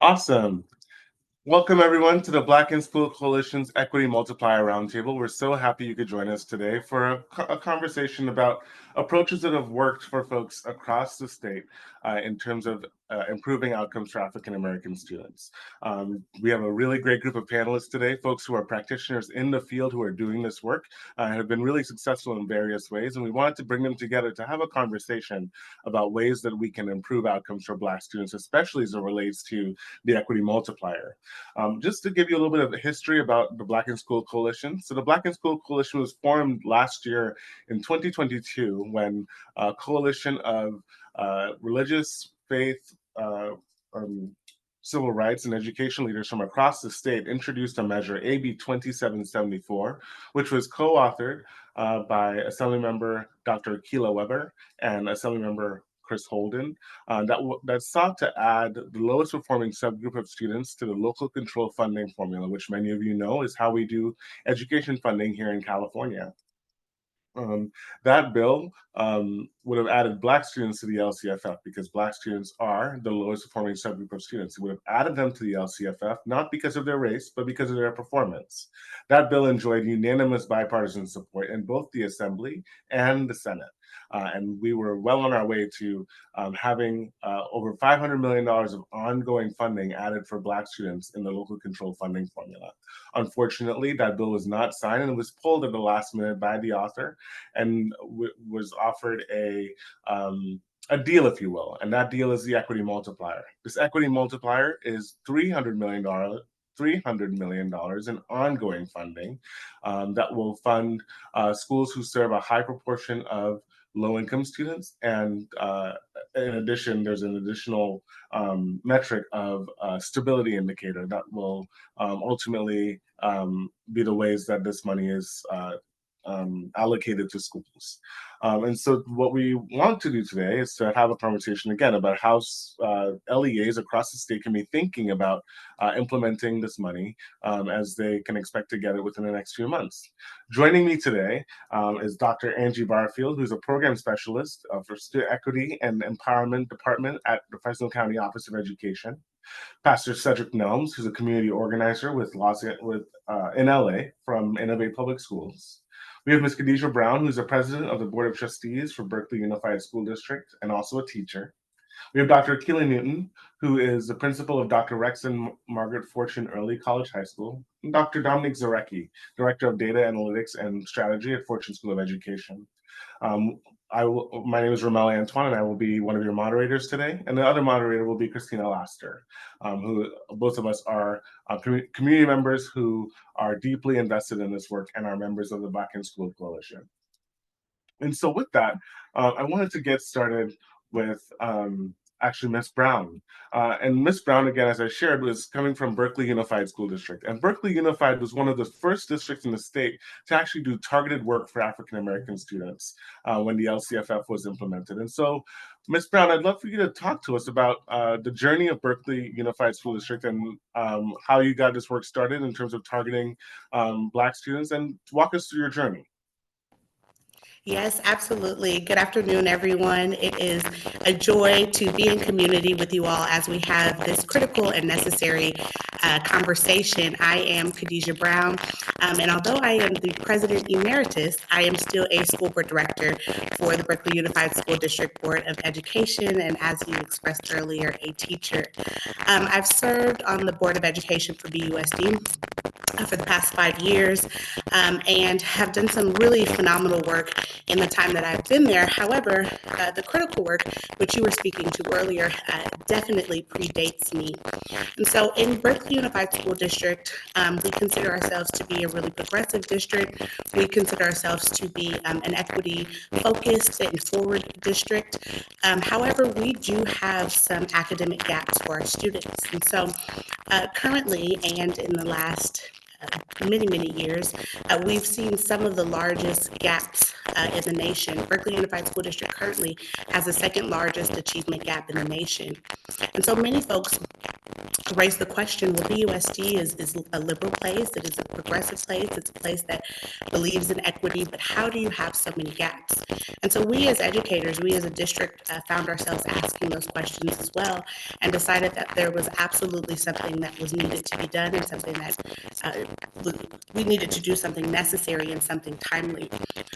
Awesome. Welcome, everyone, to the Black in School Coalition's Equity Multiplier Roundtable. We're so happy you could join us today for a conversation about approaches that have worked for folks across the state in terms of improving outcomes for African American students. We have a really great group of panelists today, folks who are practitioners in the field who are doing this work, have been really successful in various ways, and we wanted to bring them together to have a conversation about ways that we can improve outcomes for Black students, especially as it relates to the Equity Multiplier. Just to give you a little bit of history about the Black in School Coalition. So the Black in School Coalition was formed last year in 2022 when a coalition of religious, faith, civil rights, and education leaders from across the state introduced a measure, AB 2774, which was co-authored by Assemblymember Dr. Keela Weber and Assemblymember Chris Holden, that sought to add the lowest performing subgroup of students to the local control funding formula, which many of you know is how we do education funding here in California. That bill would have added Black students to the LCFF because Black students are the lowest performing subgroup of students. It would have added them to the LCFF, not because of their race, but because of their performance. That bill enjoyed unanimous bipartisan support in both the Assembly and the Senate. And we were well on our way to having over $500 million of ongoing funding added for Black students in the local control funding formula. Unfortunately, that bill was not signed and was pulled at the last minute by the author and was offered a deal, if you will, and that deal is the equity multiplier. This equity multiplier is $300 million in ongoing funding that will fund schools who serve a high proportion of low-income students. And in addition, there's an additional metric of stability indicator that will ultimately be the ways that this money is allocated to schools. And so what we want to do today is to have a conversation again about how LEAs across the state can be thinking about implementing this money as they can expect to get it within the next few months. Joining me today is Dr. Angie Barfield, who's a program specialist for Student Equity and Empowerment Department at the Fresno County Office of Education. Pastor Cedric Nelms, who's a community organizer in LA from Innovate Public Schools. We have Ms. Khadijah Brown, who's the president of the Board of Trustees for Berkeley Unified School District and also a teacher. We have Dr. Keely Newton, who is the principal of Dr. Rex and Margaret Fortune Early College High School, and Dr. Dominic Zarecki, director of data analytics and strategy at Fortune School of Education. My name is Romel Antoine, and I will be one of your moderators today. And the other moderator will be Christina Laster, who both of us are community members who are deeply invested in this work and are members of the Black in School Coalition. And so with that, I wanted to get started with actually Ms. Brown. And Ms. Brown, again, as I shared, was coming from Berkeley Unified School District. And Berkeley Unified was one of the first districts in the state to actually do targeted work for African-American students when the LCFF was implemented. And so, Ms. Brown, I'd love for you to talk to us about the journey of Berkeley Unified School District and how you got this work started in terms of targeting Black students, and walk us through your journey. Yes, absolutely. Good afternoon, everyone. It is a joy to be in community with you all as we have this critical and necessary conversation. I am Khadijah Brown, and although I am the president emeritus, I am still a school board director for the Berkeley Unified School District Board of Education, and as you expressed earlier, a teacher. I've served on the Board of Education for BUSD for the past 5 years and have done some really phenomenal work in the time that I've been there. However, the critical work, which you were speaking to earlier, definitely predates me. And so in Berkeley Unified School District, we consider ourselves to be a really progressive district. We consider ourselves to be an equity-focused and forward district. However, we do have some academic gaps for our students. And so currently, and in the last many years, we've seen some of the largest gaps in the nation. Berkeley Unified School District currently has the second largest achievement gap in the nation. And so many folks raised the question, well, BUSD is a liberal place, it is a progressive place, it's a place that believes in equity, but how do you have so many gaps? And so we as educators, we as a district found ourselves asking those questions as well, and decided that there was absolutely something that was needed to be done, and something that we needed to do something necessary and something timely.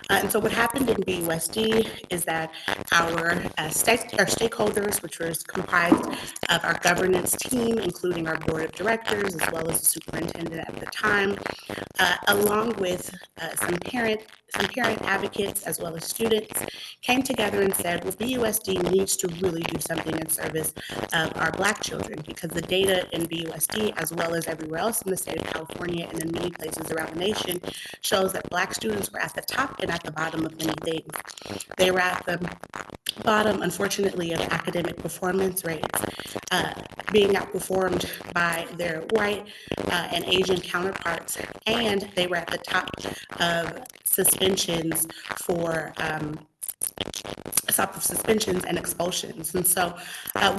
And so what happened in BUSD is that our stakeholders, which was comprised of our governance team, including our board of directors, as well as the superintendent at the time, along with some parent advocates as well as students, came together and said, well, BUSD needs to really do something in service of our Black children, because the data in BUSD, as well as everywhere else in the state of California and in many places around the nation, shows that Black students were at the top and at the bottom of many things. They were at the bottom, unfortunately, of academic performance rates, being outperformed by their white and Asian counterparts, and they were at the top of suspensions for suspensions and expulsions. And so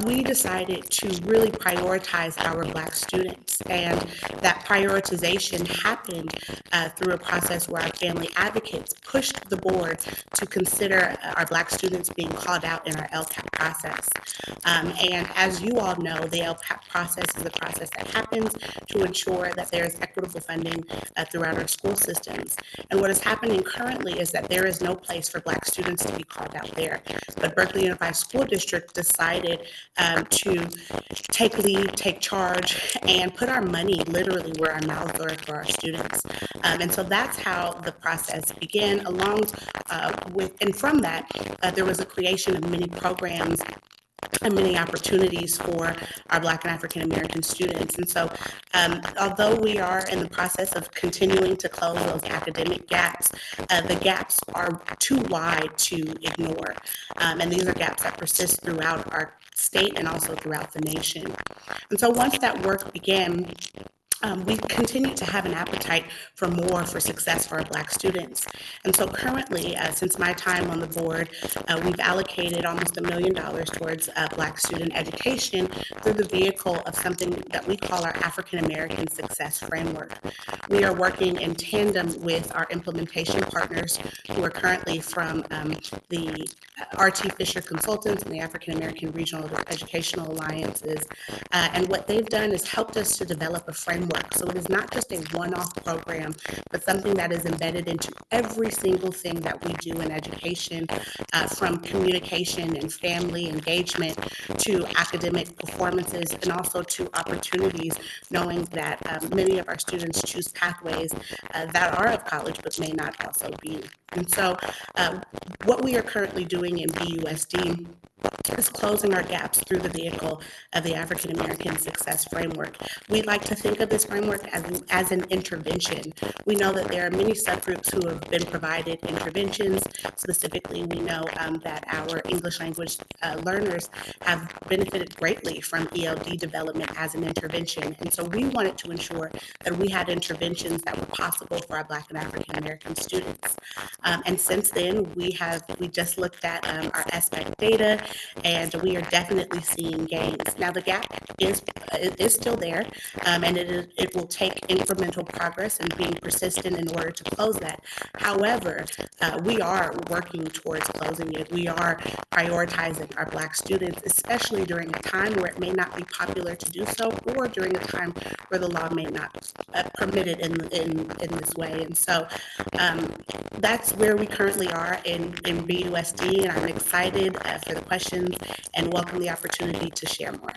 we decided to really prioritize our Black students. And that prioritization happened through a process where our family advocates pushed the board to consider our Black students being called out in our LCAP process. And as you all know, the LCAP process is a process that happens to ensure that there is equitable funding throughout our school systems. And what is happening currently is that there is no place for Black students to be called out there. But Berkeley Unified School District decided to take lead, take charge, and put our money literally where our mouths are for our students. And so that's how the process began, along with, and from that, there was a creation of many programs and many opportunities for our Black and African American students. And so although we are in the process of continuing to close those academic gaps, the gaps are too wide to ignore. And these are gaps that persist throughout our state and also throughout the nation. And so once that work began, we continue to have an appetite for more for success for our Black students. And so currently, since my time on the board, we've allocated almost $1 million towards Black student education through the vehicle of something that we call our African American Success Framework. We are working in tandem with our implementation partners who are currently from the R.T. Fisher Consultants and the African American Regional Educational Alliances. And what they've done is helped us to develop a framework. So it is not just a one-off program, but something that is embedded into every single thing that we do in education, from communication and family engagement to academic performances, and also to opportunities, knowing that many of our students choose pathways that are of college but may not also be. And so what we are currently doing in BUSD is closing our gaps through the vehicle of the African American Success Framework. We like to think of this framework as an intervention. We know that there are many subgroups who have been provided interventions. Specifically, we know that our English language learners have benefited greatly from ELD development as an intervention. And so we wanted to ensure that we had interventions that were possible for our Black and African American students. And since then, we just looked at our SPEC data, and we are definitely seeing gains. Now, the gap is still there, and it will take incremental progress and being persistent in order to close that. However, we are working towards closing it. We are prioritizing our Black students, especially during a time where it may not be popular to do so, or during a time where the law may not permit it in this way. And so that's where we currently are in BUSD, and I'm excited for the questions and welcome the opportunity to share more.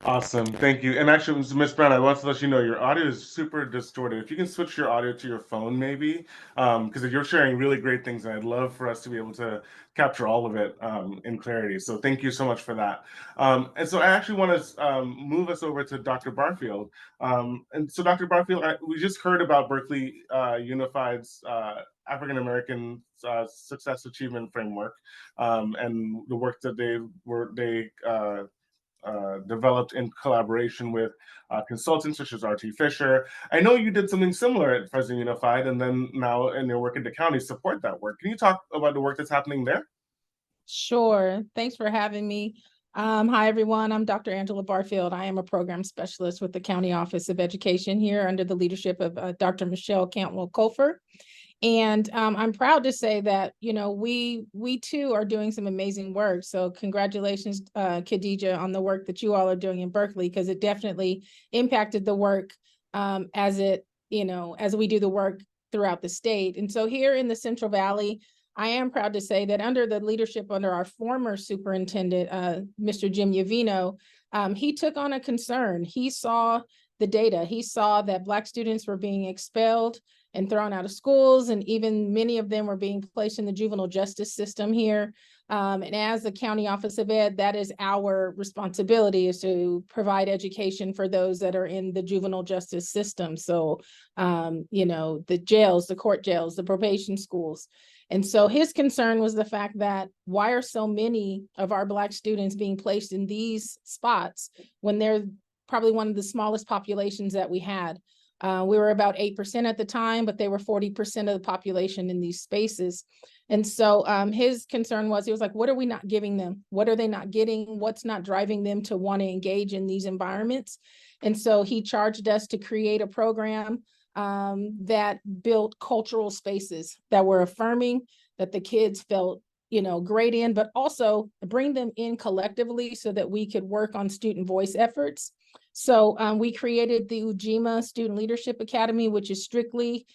Awesome, thank you. And actually, Ms. Brown, I want to let you know your audio is super distorted. If you can switch your audio to your phone, maybe, because you're sharing really great things, and I'd love for us to be able to capture all of it in clarity. So thank you so much for that. And so I actually want to move us over to Dr. Barfield. And so Dr. Barfield, we just heard about Berkeley Unified's African American Success Achievement Framework and the work that they developed in collaboration with consultants such as R.T. Fisher. I know you did something similar at Fresno Unified, and then now in your work at the county support that work. Can you talk about the work that's happening there? Sure. Thanks for having me. Hi, everyone. I'm Dr. Angela Barfield. I am a program specialist with the County Office of Education here under the leadership of Dr. Michelle Cantwell-Colfer. And I'm proud to say that, you know, we too are doing some amazing work. So congratulations, Khadija, on the work that you all are doing in Berkeley, because it definitely impacted the work as we do the work throughout the state. And so here in the Central Valley, I am proud to say that under the leadership under our former superintendent, Mr. Jim Yavino, he took on a concern. He saw the data. He saw that Black students were being expelled and thrown out of schools, and even many of them were being placed in the juvenile justice system here. And as the County Office of Ed, that is our responsibility, is to provide education for those that are in the juvenile justice system. So, the jails, the court jails, the probation schools. And so his concern was the fact that why are so many of our Black students being placed in these spots when they're probably one of the smallest populations that we had. We were about 8% at the time, but they were 40% of the population in these spaces. And so his concern was, he was like, what are we not giving them? What are they not getting? What's not driving them to want to engage in these environments? And so he charged us to create a program that built cultural spaces that were affirming, that the kids felt, great in, but also bring them in collectively so that we could work on student voice efforts. So we created the Ujima Student Leadership Academy, which is strictly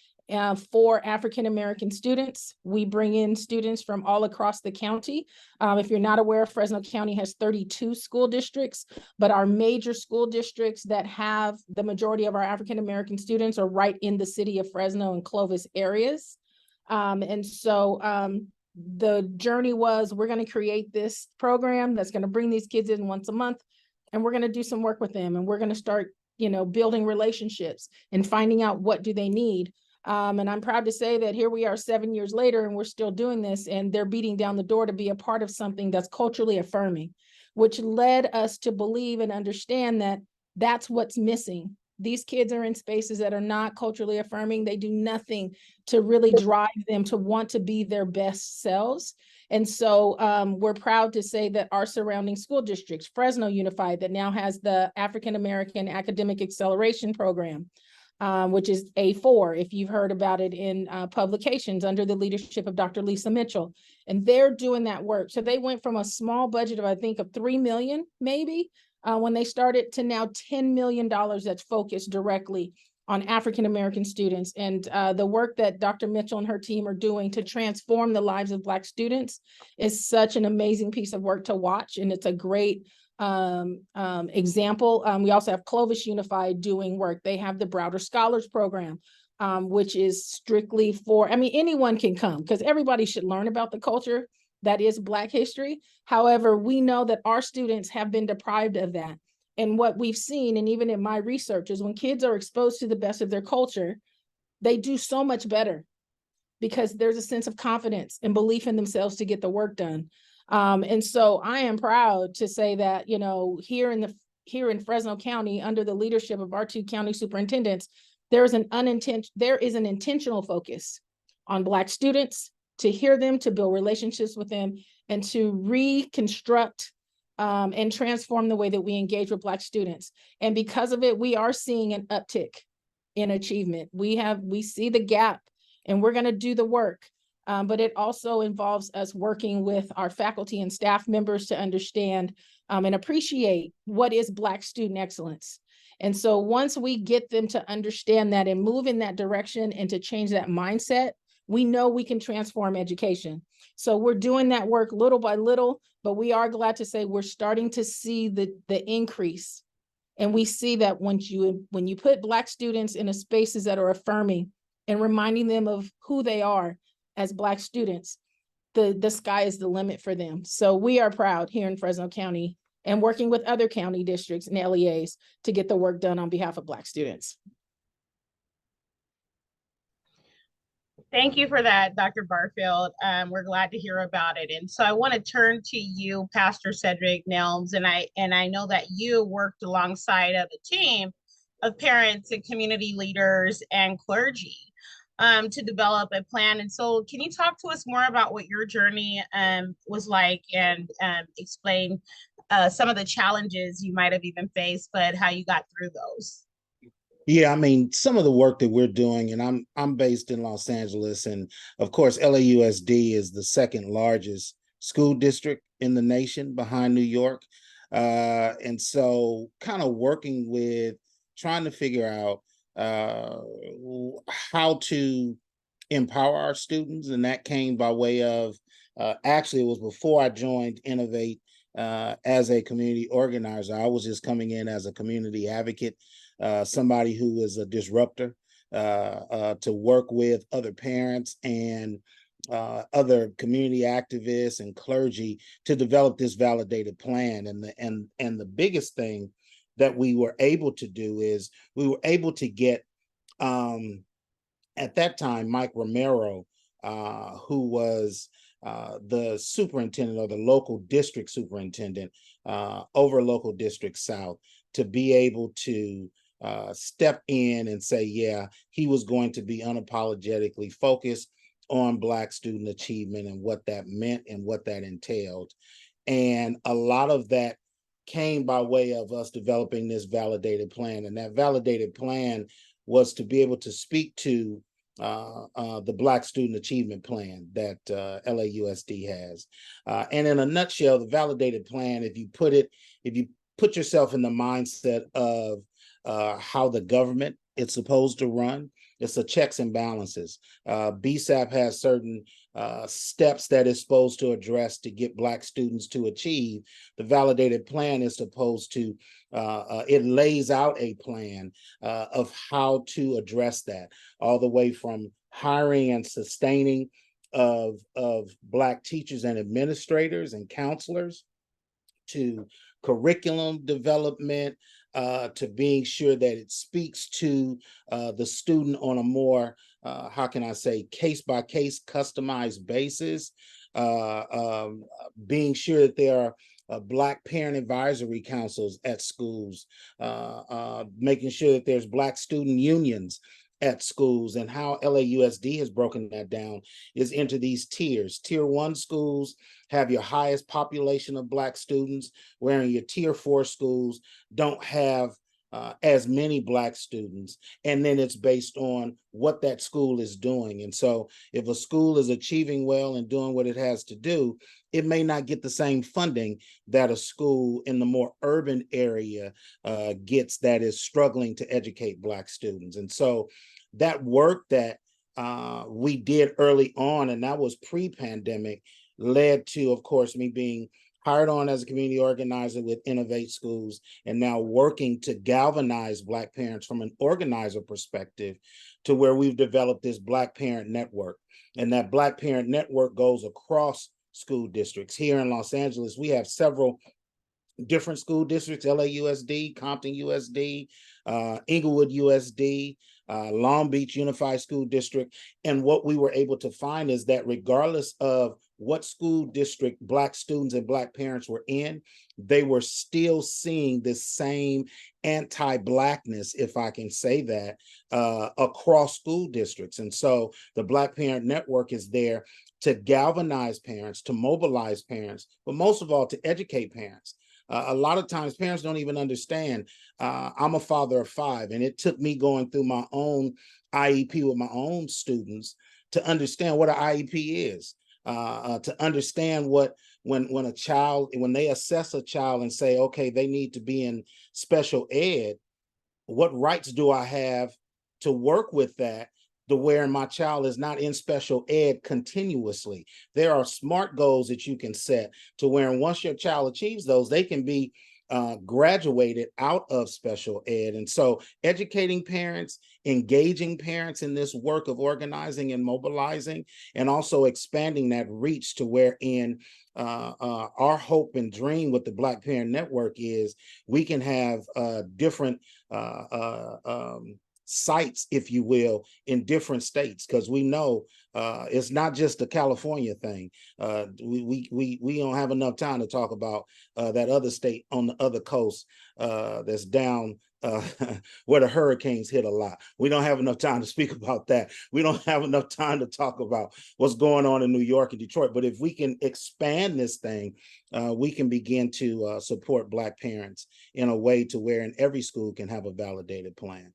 for African-American students. We bring in students from all across the county. If you're not aware, Fresno County has 32 school districts, but our major school districts that have the majority of our African-American students are right in the city of Fresno and Clovis areas. And so the journey was, we're going to create this program that's going to bring these kids in once a month, and we're going to do some work with them, and we're going to start, building relationships and finding out what do they need. And I'm proud to say that here we are 7 years later, and we're still doing this, and they're beating down the door to be a part of something that's culturally affirming, which led us to believe and understand that that's what's missing. These kids are in spaces that are not culturally affirming. They do nothing to really drive them to want to be their best selves. And so we're proud to say that our surrounding school districts, Fresno Unified, that now has the African American Academic Acceleration Program, which is A4, if you've heard about it in publications under the leadership of Dr. Lisa Mitchell. And they're doing that work. So they went from a small budget of, I think, of $3 million, maybe, when they started, to now $10 million that's focused directly on African-American students. And the work that Dr. Mitchell and her team are doing to transform the lives of Black students is such an amazing piece of work to watch. And it's a great example. We also have Clovis Unified doing work. They have the Browder Scholars Program, which is strictly for, anyone can come, because everybody should learn about the culture that is Black history. However, we know that our students have been deprived of that. And what we've seen, and even in my research, is when kids are exposed to the best of their culture, they do so much better because there's a sense of confidence and belief in themselves to get the work done. And so I am proud to say that, here in Fresno County, under the leadership of our two county superintendents, there is an intentional focus on Black students, to hear them, to build relationships with them, and to reconstruct and transform the way that we engage with Black students. And because of it, we are seeing an uptick in achievement. We see the gap, and we're going to do the work. But it also involves us working with our faculty and staff members to understand and appreciate what is Black student excellence. And so once we get them to understand that and move in that direction and to change that mindset, we know we can transform education. So we're doing that work little by little, but we are glad to say we're starting to see the increase. And we see that when you put Black students in spaces that are affirming and reminding them of who they are as Black students, the sky is the limit for them. So we are proud here in Fresno County and working with other county districts and LEAs to get the work done on behalf of Black students. Thank you for that, Dr. Barfield. We're glad to hear about it. And so I want to turn to you, Pastor Cedric Nelms, and I know that you worked alongside of a team of parents and community leaders and clergy. to develop a plan. And so can you talk to us more about what your journey was like, and explain some of the challenges you might have even faced, but how you got through those? Yeah, I mean, some of the work that we're doing, and I'm based in Los Angeles, and of course, LAUSD is the second largest school district in the nation behind New York. And so kind of working with trying to figure out how to empower our students. And that came by way of, actually, it was before I joined Innovate as a community organizer. I was just coming in as a community advocate, somebody who is a disruptor, to work with other parents and other community activists and clergy to develop this validated plan. And the biggest thing that we were able to do is we were able to get, at that time, Mike Romero, who was the superintendent or the local district superintendent over local district South, to be able to step in and say, yeah, he was going to be unapologetically focused on Black student achievement and what that meant and what that entailed. And a lot of that came by way of us developing this validated plan. And that validated plan was to be able to speak to the Black Student Achievement Plan that LAUSD has. And in a nutshell, the validated plan, if you put yourself in the mindset of how the government is supposed to run, it's a checks and balances. BSAP has certain steps that it's supposed to address to get Black students to achieve. The validated plan is supposed to, it lays out a plan of how to address that, all the way from hiring and sustaining of Black teachers and administrators and counselors, to curriculum development, to being sure that it speaks to the student on a more, how can I say, case-by-case customized basis, being sure that there are Black parent advisory councils at schools, making sure that there's Black student unions at schools. And how LAUSD has broken that down is into these tiers. Tier 1 schools have your highest population of Black students, wherein your tier 4 schools don't have as many Black students. And then it's based on what that school is doing. And so if a school is achieving well and doing what it has to do, it may not get the same funding that a school in the more urban area gets that is struggling to educate Black students. And so that work that we did early on, and that was pre-pandemic, led to, of course, me being hired on as a community organizer with Innovate Schools, and now working to galvanize Black parents from an organizer perspective, to where we've developed this Black Parent Network. And that Black Parent Network goes across school districts. Here in Los Angeles, we have several different school districts: LAUSD, Compton USD, Inglewood USD, Long Beach Unified School District. And what we were able to find is that regardless of what school district Black students and Black parents were in, they were still seeing this same anti-Blackness, if I can say that, across school districts. And so the Black Parent Network is there to galvanize parents, to mobilize parents, but most of all, to educate parents. A lot of times parents don't even understand. I'm a father of 5, and it took me going through my own IEP with my own students to understand what an IEP is, to understand what, when they assess a child and say, okay, they need to be in special ed, what rights do I have to work with that, to where my child is not in special ed continuously. There are SMART goals that you can set to where once your child achieves those, they can be graduated out of special ed. And so educating parents, engaging parents in this work of organizing and mobilizing, and also expanding that reach to wherein our hope and dream with the Black Parent Network is we can have different sites, if you will, in different states, because we know it's not just a California thing. We don't have enough time to talk about that other state on the other coast that's down where the hurricanes hit a lot. We don't have enough time to speak about that. We don't have enough time to talk about what's going on in New York and Detroit. But if we can expand this thing, we can begin to support Black parents in a way to where in every school can have a validated plan.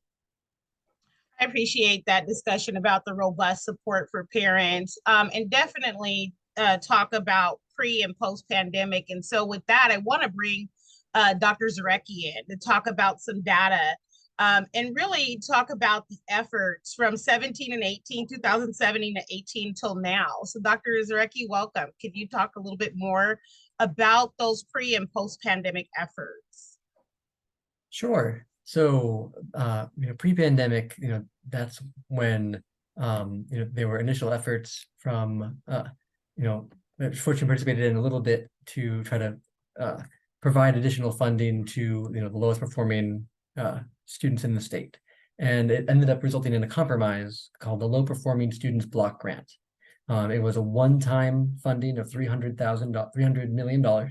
I appreciate that discussion about the robust support for parents, and definitely talk about pre and post pandemic. And so with that, I want to bring Dr. Zarecki in to talk about some data, and really talk about the efforts from 17 and 18, 2017 to 18 till now. So Dr. Zarecki, welcome. Could you talk a little bit more about those pre and post pandemic efforts? Sure. So, pre-pandemic, that's when, there were initial efforts from, Fortune participated in a little bit to try to provide additional funding to, the lowest performing students in the state. And it ended up resulting in a compromise called the Low Performing Students Block Grant. It was a one-time funding of $300 million.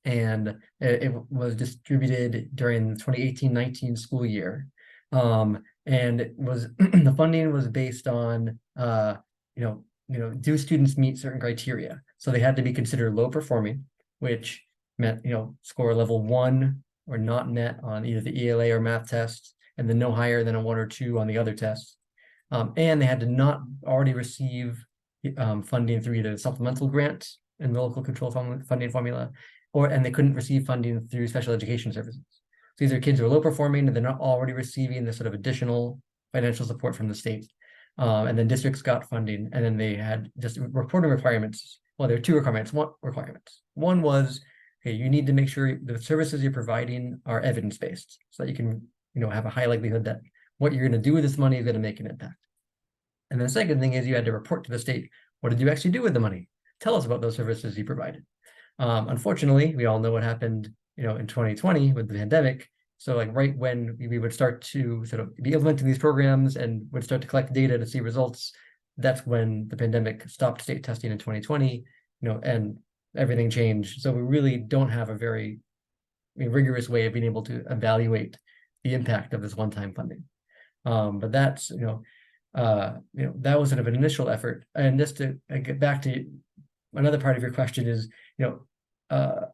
And it was distributed during the 2018-19 school year. And it was the funding was based on do students meet certain criteria? So they had to be considered low performing, which meant score level 1 or not met on either the ELA or math tests, and then no higher than a 1 or 2 on the other tests. And they had to not already receive funding through either supplemental grant in the local control funding formula, and they couldn't receive funding through special education services. So these are kids who are low performing and they're not already receiving this sort of additional financial support from the state. And then districts got funding, and then they had just reporting requirements. Well, there are two requirements. One was, okay, you need to make sure the services you're providing are evidence-based so that you can, have a high likelihood that what you're going to do with this money is going to make an impact. And the second thing is you had to report to the state, what did you actually do with the money? Tell us about those services you provided. Unfortunately, we all know what happened, in 2020 with the pandemic. So like right when we would start to sort of be implementing these programs and would start to collect data to see results, that's when the pandemic stopped state testing in 2020, and everything changed. So we really don't have a very rigorous way of being able to evaluate the impact of this one-time funding. But that's, that was sort of an initial effort. And just to get back to another part of your question is,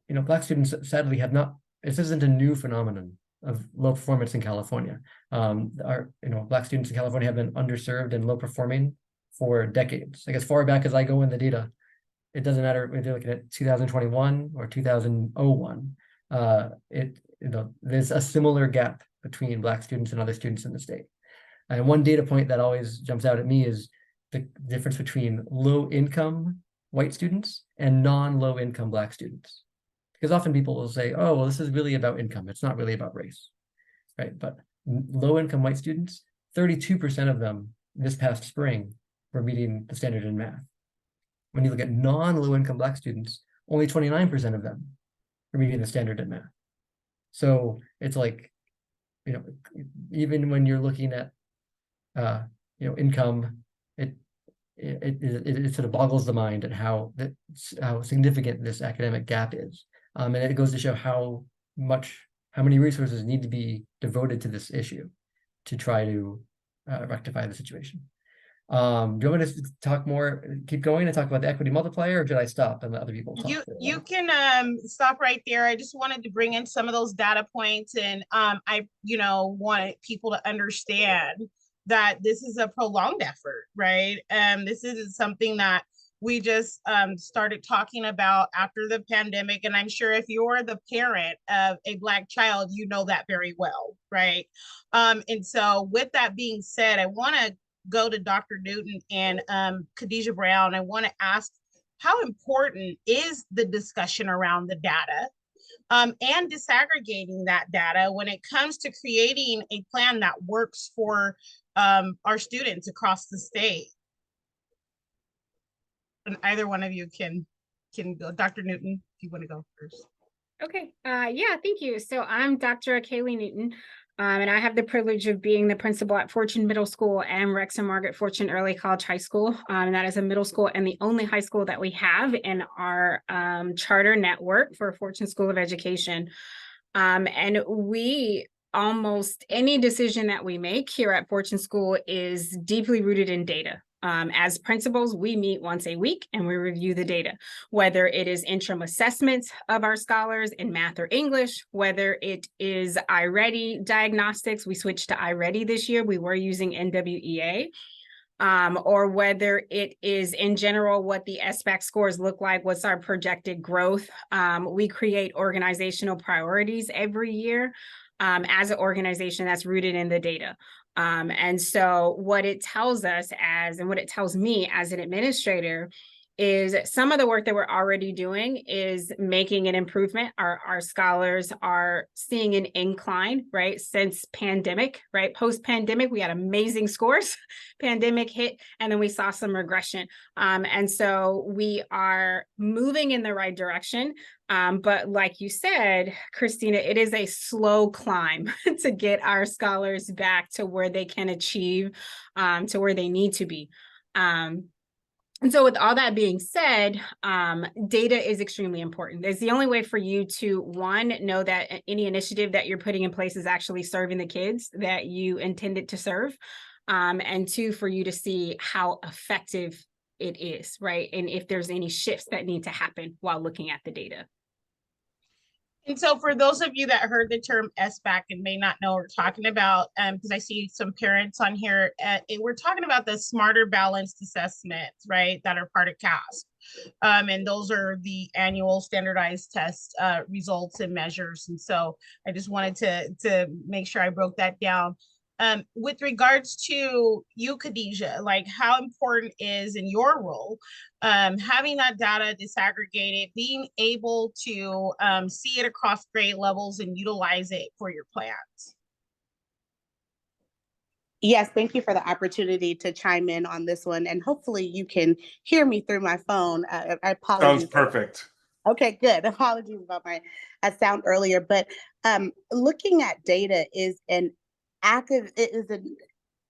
Black students sadly have not, this isn't a new phenomenon of low performance in California. Black students in California have been underserved and low performing for decades. Like as far back as I go in the data, it doesn't matter if you're looking at 2021 or 2001. There's a similar gap between Black students and other students in the state. And one data point that always jumps out at me is the difference between low income white students and non-low income Black students. Because often people will say, oh, well, this is really about income. It's not really about race, right? But low income white students, 32% of them this past spring were meeting the standard in math. When you look at non-low income Black students, only 29% of them are meeting the standard in math. So it's like, even when you're looking at, income, it sort of boggles the mind at how significant this academic gap is. And it goes to show how many resources need to be devoted to this issue to try to rectify the situation. Do you want me to talk more, keep going and talk about the equity multiplier, or should I stop and let other people talk? You can stop right there. I just wanted to bring in some of those data points, and I wanted people to understand that this is a prolonged effort, right? This isn't something that we just started talking about after the pandemic. And I'm sure if you're the parent of a Black child, you know that very well, right? And so with that being said, I want to go to Dr. Newton and Khadijah Brown. I want to ask, how important is the discussion around the data and disaggregating that data when it comes to creating a plan that works for our students across the state? And either one of you can go. Dr. Newton, if you want to go first. Okay, yeah, thank you. So I'm Dr. Kaylee Newton. And I have the privilege of being the principal at Fortune Middle School and Rex and Margaret Fortune Early College High School. And that is a middle school and the only high school that we have in our charter network for Fortune School of Education. And we almost any decision that we make here at Fortune School is deeply rooted in data. As principals, we meet once a week and we review the data, whether it is interim assessments of our scholars in math or English, whether it is iReady diagnostics. We switched to iReady this year. We were using NWEA. Or whether it is in general what the SBAC scores look like, what's our projected growth. We create organizational priorities every year as an organization that's rooted in the data. And so what it tells us and what it tells me as an administrator is some of the work that we're already doing is making an improvement. Our scholars are seeing an incline, right? Since pandemic, right? Post-pandemic, we had amazing scores. Pandemic hit, and then we saw some regression. And so we are moving in the right direction. But like you said, Christina, it is a slow climb to get our scholars back to where they can achieve, to where they need to be. And so with all that being said, data is extremely important. It's the only way for you to, one, know that any initiative that you're putting in place is actually serving the kids that you intended to serve. And two, for you to see how effective it is, right? And if there's any shifts that need to happen while looking at the data. And so for those of you that heard the term SBAC and may not know what we're talking about, because I see some parents on here, we're talking about the smarter balanced assessments, right, that are part of CASP. And those are the annual standardized test results and measures. And so I just wanted to make sure I broke that down. With regards to you, Khadijah, like how important is in your role having that data disaggregated, being able to see it across grade levels and utilize it for your plans? Yes, thank you for the opportunity to chime in on this one. And hopefully you can hear me through my phone. I apologize. Sounds perfect. Okay, good. Apologies about my sound earlier. But looking at data is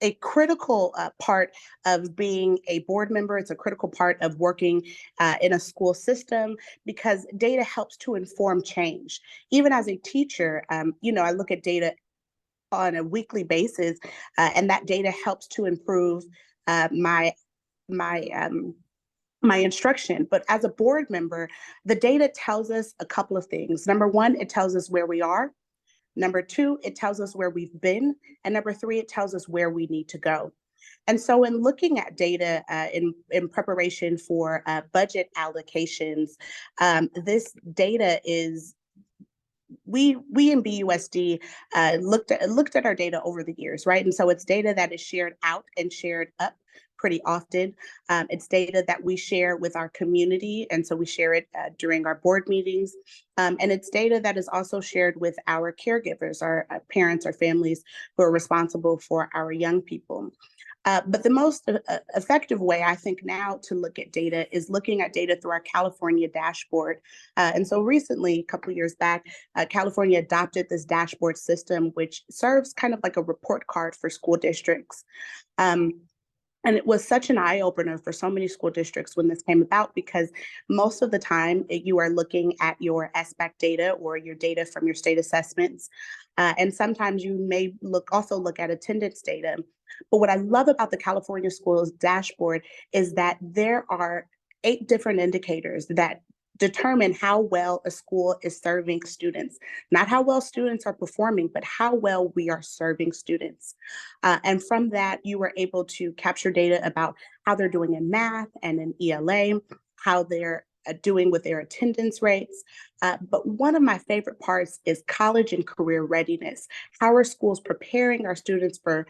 a critical part of being a board member. It's a critical part of working in a school system because data helps to inform change. Even as a teacher, I look at data on a weekly basis, and that data helps to improve my instruction. But as a board member, the data tells us a couple of things. Number one, it tells us where we are. Number two, it tells us where we've been. And number three, it tells us where we need to go. And so in looking at data in preparation for budget allocations, this data is, we in BUSD looked at our data over the years, right? And so it's data that is shared out and shared up pretty often. It's data that we share with our community, and so we share it during our board meetings. And it's data that is also shared with our caregivers, our parents, our families who are responsible for our young people. But the most effective way, I think, now to look at data is looking at data through our California dashboard. And so recently, a couple of years back, California adopted this dashboard system, which serves kind of like a report card for school districts. And it was such an eye-opener for so many school districts when this came about, because most of the time you are looking at your SBAC data or your data from your state assessments. And sometimes you may also look at attendance data. But what I love about the California Schools dashboard is that there are 8 different indicators that determine how well a school is serving students. Not how well students are performing, but how well we are serving students. And from that, you were able to capture data about how they're doing in math and in ELA, how they're doing with their attendance rates. But one of my favorite parts is college and career readiness. How are schools preparing our students for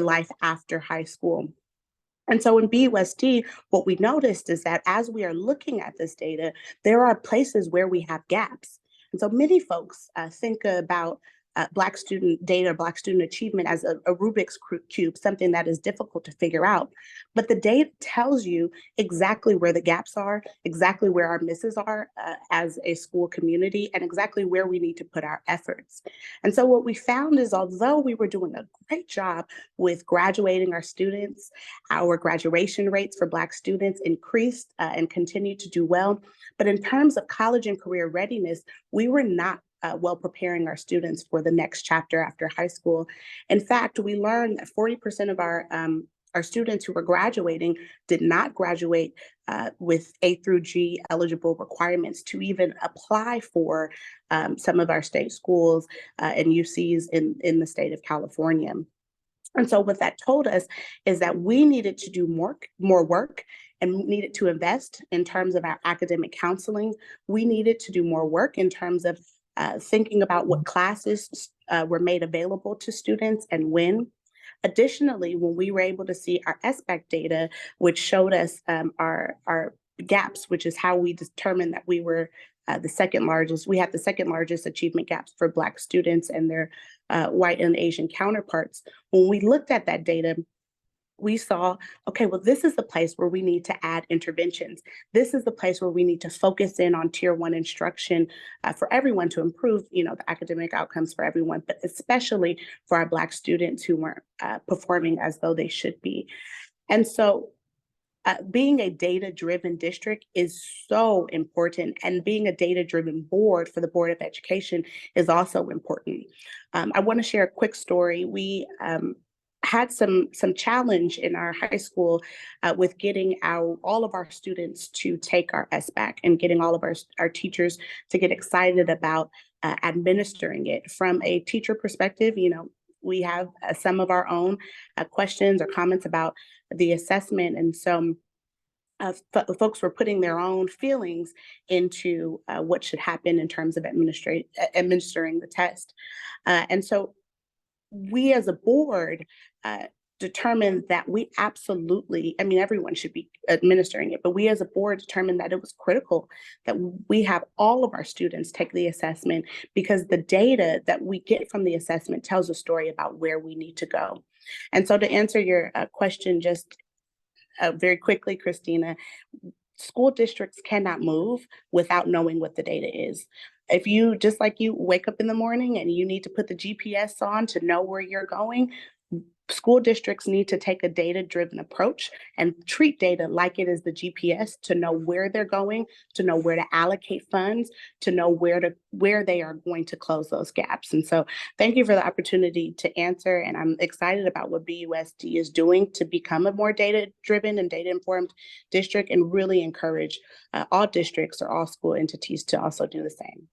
life after high school? And so in BUSD, what we noticed is that as we are looking at this data, there are places where we have gaps. And so many folks think about Black student data, Black student achievement as a Rubik's cube, something that is difficult to figure out. But the data tells you exactly where the gaps are, exactly where our misses are as a school community, and exactly where we need to put our efforts. And so what we found is, although we were doing a great job with graduating our students, our graduation rates for Black students increased and continued to do well. But in terms of college and career readiness, we were not well preparing our students for the next chapter after high school. In fact, we learned that 40% of our students who were graduating did not graduate with A through G eligible requirements to even apply for some of our state schools and UCs in the state of California. And so what that told us is that we needed to do more work and needed to invest in terms of our academic counseling. We needed to do more work in terms of thinking about what classes were made available to students and when. Additionally, when we were able to see our SBAC data, which showed us our gaps, which is how we determined that we were the second largest, we had the second largest achievement gaps for Black students and their white and Asian counterparts. When we looked at that data, we saw, okay, well, this is the place where we need to add interventions. This is the place where we need to focus in on tier 1 instruction for everyone to improve, the academic outcomes for everyone, but especially for our Black students who weren't performing as though they should be. And so being a data-driven district is so important, and being a data-driven board for the Board of Education is also important. I want to share a quick story. We had some challenge in our high school with getting all of our students to take our SBAC and getting all of our teachers to get excited about administering it. From a teacher perspective, we have some of our own questions or comments about the assessment, and so folks were putting their own feelings into what should happen in terms of administering the test. And so we as a board determined that we absolutely, everyone should be administering it, but we as a board determined that it was critical that we have all of our students take the assessment, because the data that we get from the assessment tells a story about where we need to go. And so to answer your question just very quickly, Christina, school districts cannot move without knowing what the data is. If you, just like you wake up in the morning and you need to put the GPS on to know where you're going, school districts need to take a data-driven approach and treat data like it is the GPS, to know where they're going, to know where to allocate funds, to know where they are going to close those gaps. And so thank you for the opportunity to answer, and I'm excited about what BUSD is doing to become a more data-driven and data-informed district, and really encourage all districts or all school entities to also do the same.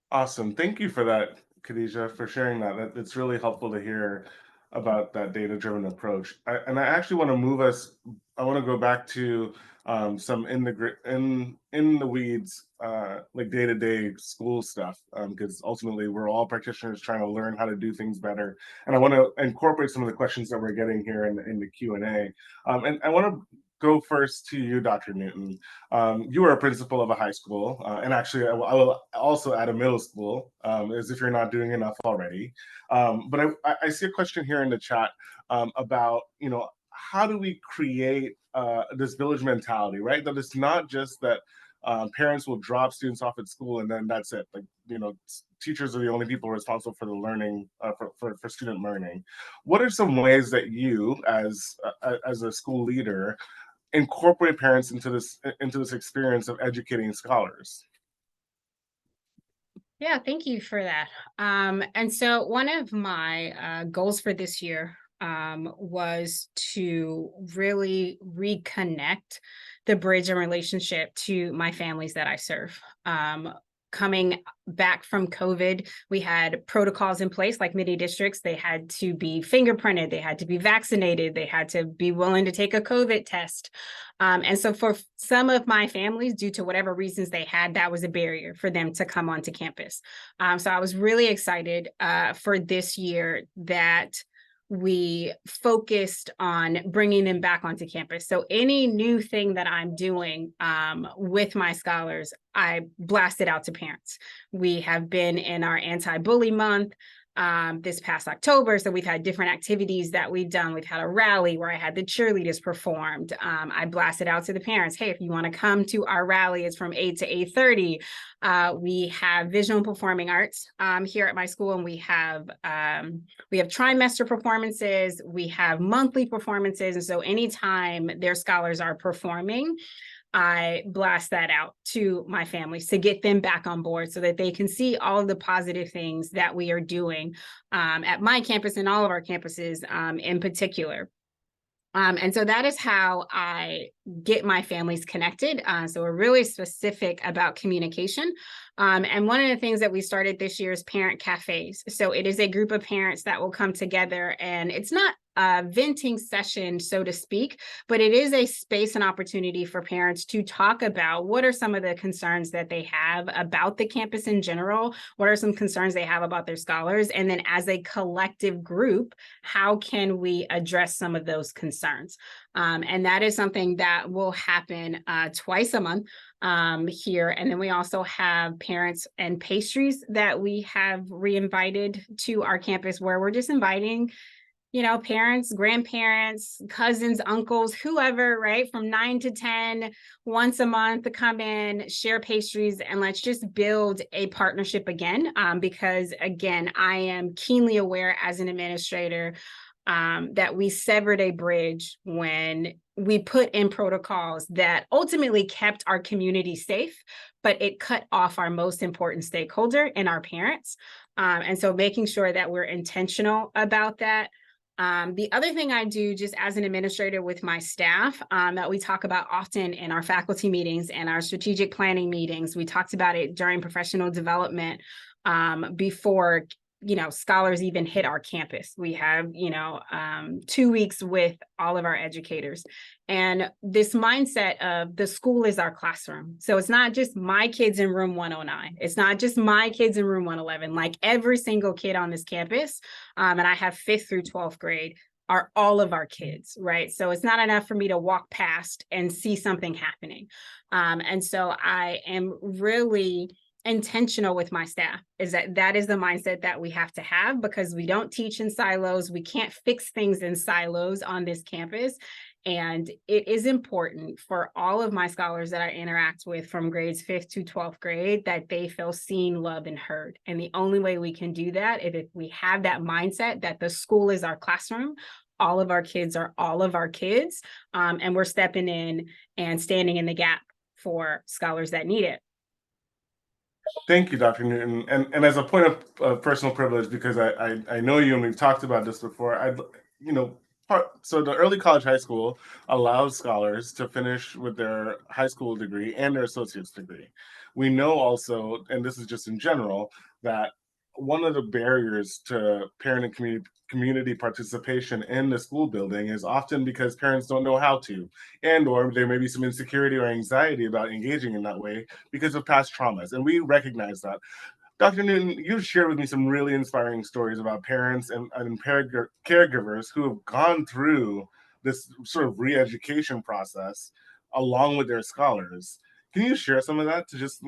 Awesome. Thank you for that, Khadijah, for sharing that. It's really helpful to hear about that data-driven approach. And I actually want to move us. I want to go back to some in the weeds, like day-to-day school stuff, because ultimately we're all practitioners trying to learn how to do things better. And I want to incorporate some of the questions that we're getting here in the Q&A. And I want to go first to you, Dr. Newton. You are a principal of a high school, and actually I will also add a middle school, as if you're not doing enough already. But I see a question here in the chat about, how do we create this village mentality, right? That it's not just that parents will drop students off at school and then that's it. Like, teachers are the only people responsible for the learning, for student learning. What are some ways that you, as a school leader, incorporate parents into this experience of educating scholars? Yeah, thank you for that. And so one of my goals for this year was to really reconnect the bridge and relationship to my families that I serve. Coming back from COVID, we had protocols in place, like many districts. They had to be fingerprinted, they had to be vaccinated, they had to be willing to take a COVID test. And so for some of my families, due to whatever reasons they had, that was a barrier for them to come onto campus. So I was really excited for this year that we focused on bringing them back onto campus. So any new thing that I'm doing with my scholars, I blast it out to parents. We have been in our anti-bully month this past October. So we've had different activities that we've done. We've had a rally where I had the cheerleaders performed. I blasted out to the parents, hey, if you want to come to our rally, it's from 8 to 8:30. We have visual and performing arts here at my school, and we have trimester performances, we have monthly performances. And so anytime their scholars are performing, I blast that out to my families to get them back on board so that they can see all of the positive things that we are doing at my campus and all of our campuses in particular. And so that is how I get my families connected. So we're really specific about communication. And one of the things that we started this year is parent cafes. So it is a group of parents that will come together, and it's not a venting session, so to speak, but it is a space and opportunity for parents to talk about what are some of the concerns that they have about the campus in general, what are some concerns they have about their scholars, and then as a collective group, how can we address some of those concerns? And that is something that will happen twice a month here. And then we also have parents and pastries that we have reinvited to our campus, where we're just inviting, you know, parents, grandparents, cousins, uncles, whoever, right, from 9 to 10 once a month to come in, share pastries, and let's just build a partnership again. Because again, I am keenly aware as an administrator that we severed a bridge when we put in protocols that ultimately kept our community safe, but it cut off our most important stakeholder and our parents. And so making sure that we're intentional about that. The other thing I do just as an administrator with my staff that we talk about often in our faculty meetings and our strategic planning meetings, we talked about it during professional development before, you know, scholars even hit our campus. We have, 2 weeks with all of our educators. And this mindset of the school is our classroom. So it's not just my kids in room 109. It's not just my kids in room 111. Like every single kid on this campus, and I have 5th through 12th grade, are all of our kids, right? So it's not enough for me to walk past and see something happening. And so I am really intentional with my staff, is that is the mindset that we have to have, because we don't teach in silos. We can't fix things in silos on this campus. And it is important for all of my scholars that I interact with from grades 5th to 12th grade that they feel seen, loved, and heard. And the only way we can do that is if we have that mindset that the school is our classroom. All of our kids are all of our kids. And we're stepping in and standing in the gap for scholars that need it. Thank you, Dr. Newton. And as a point of personal privilege, because I know you and we've talked about this before, so the early college high school allows scholars to finish with their high school degree and their associate's degree. We know also, and this is just in general, that one of the barriers to parent and community participation in the school building is often because parents don't know how to, and or there may be some insecurity or anxiety about engaging in that way because of past traumas, and we recognize that. Dr. Newton, you've shared with me some really inspiring stories about parents and caregivers who have gone through this sort of re-education process along with their scholars. Can you share some of that to just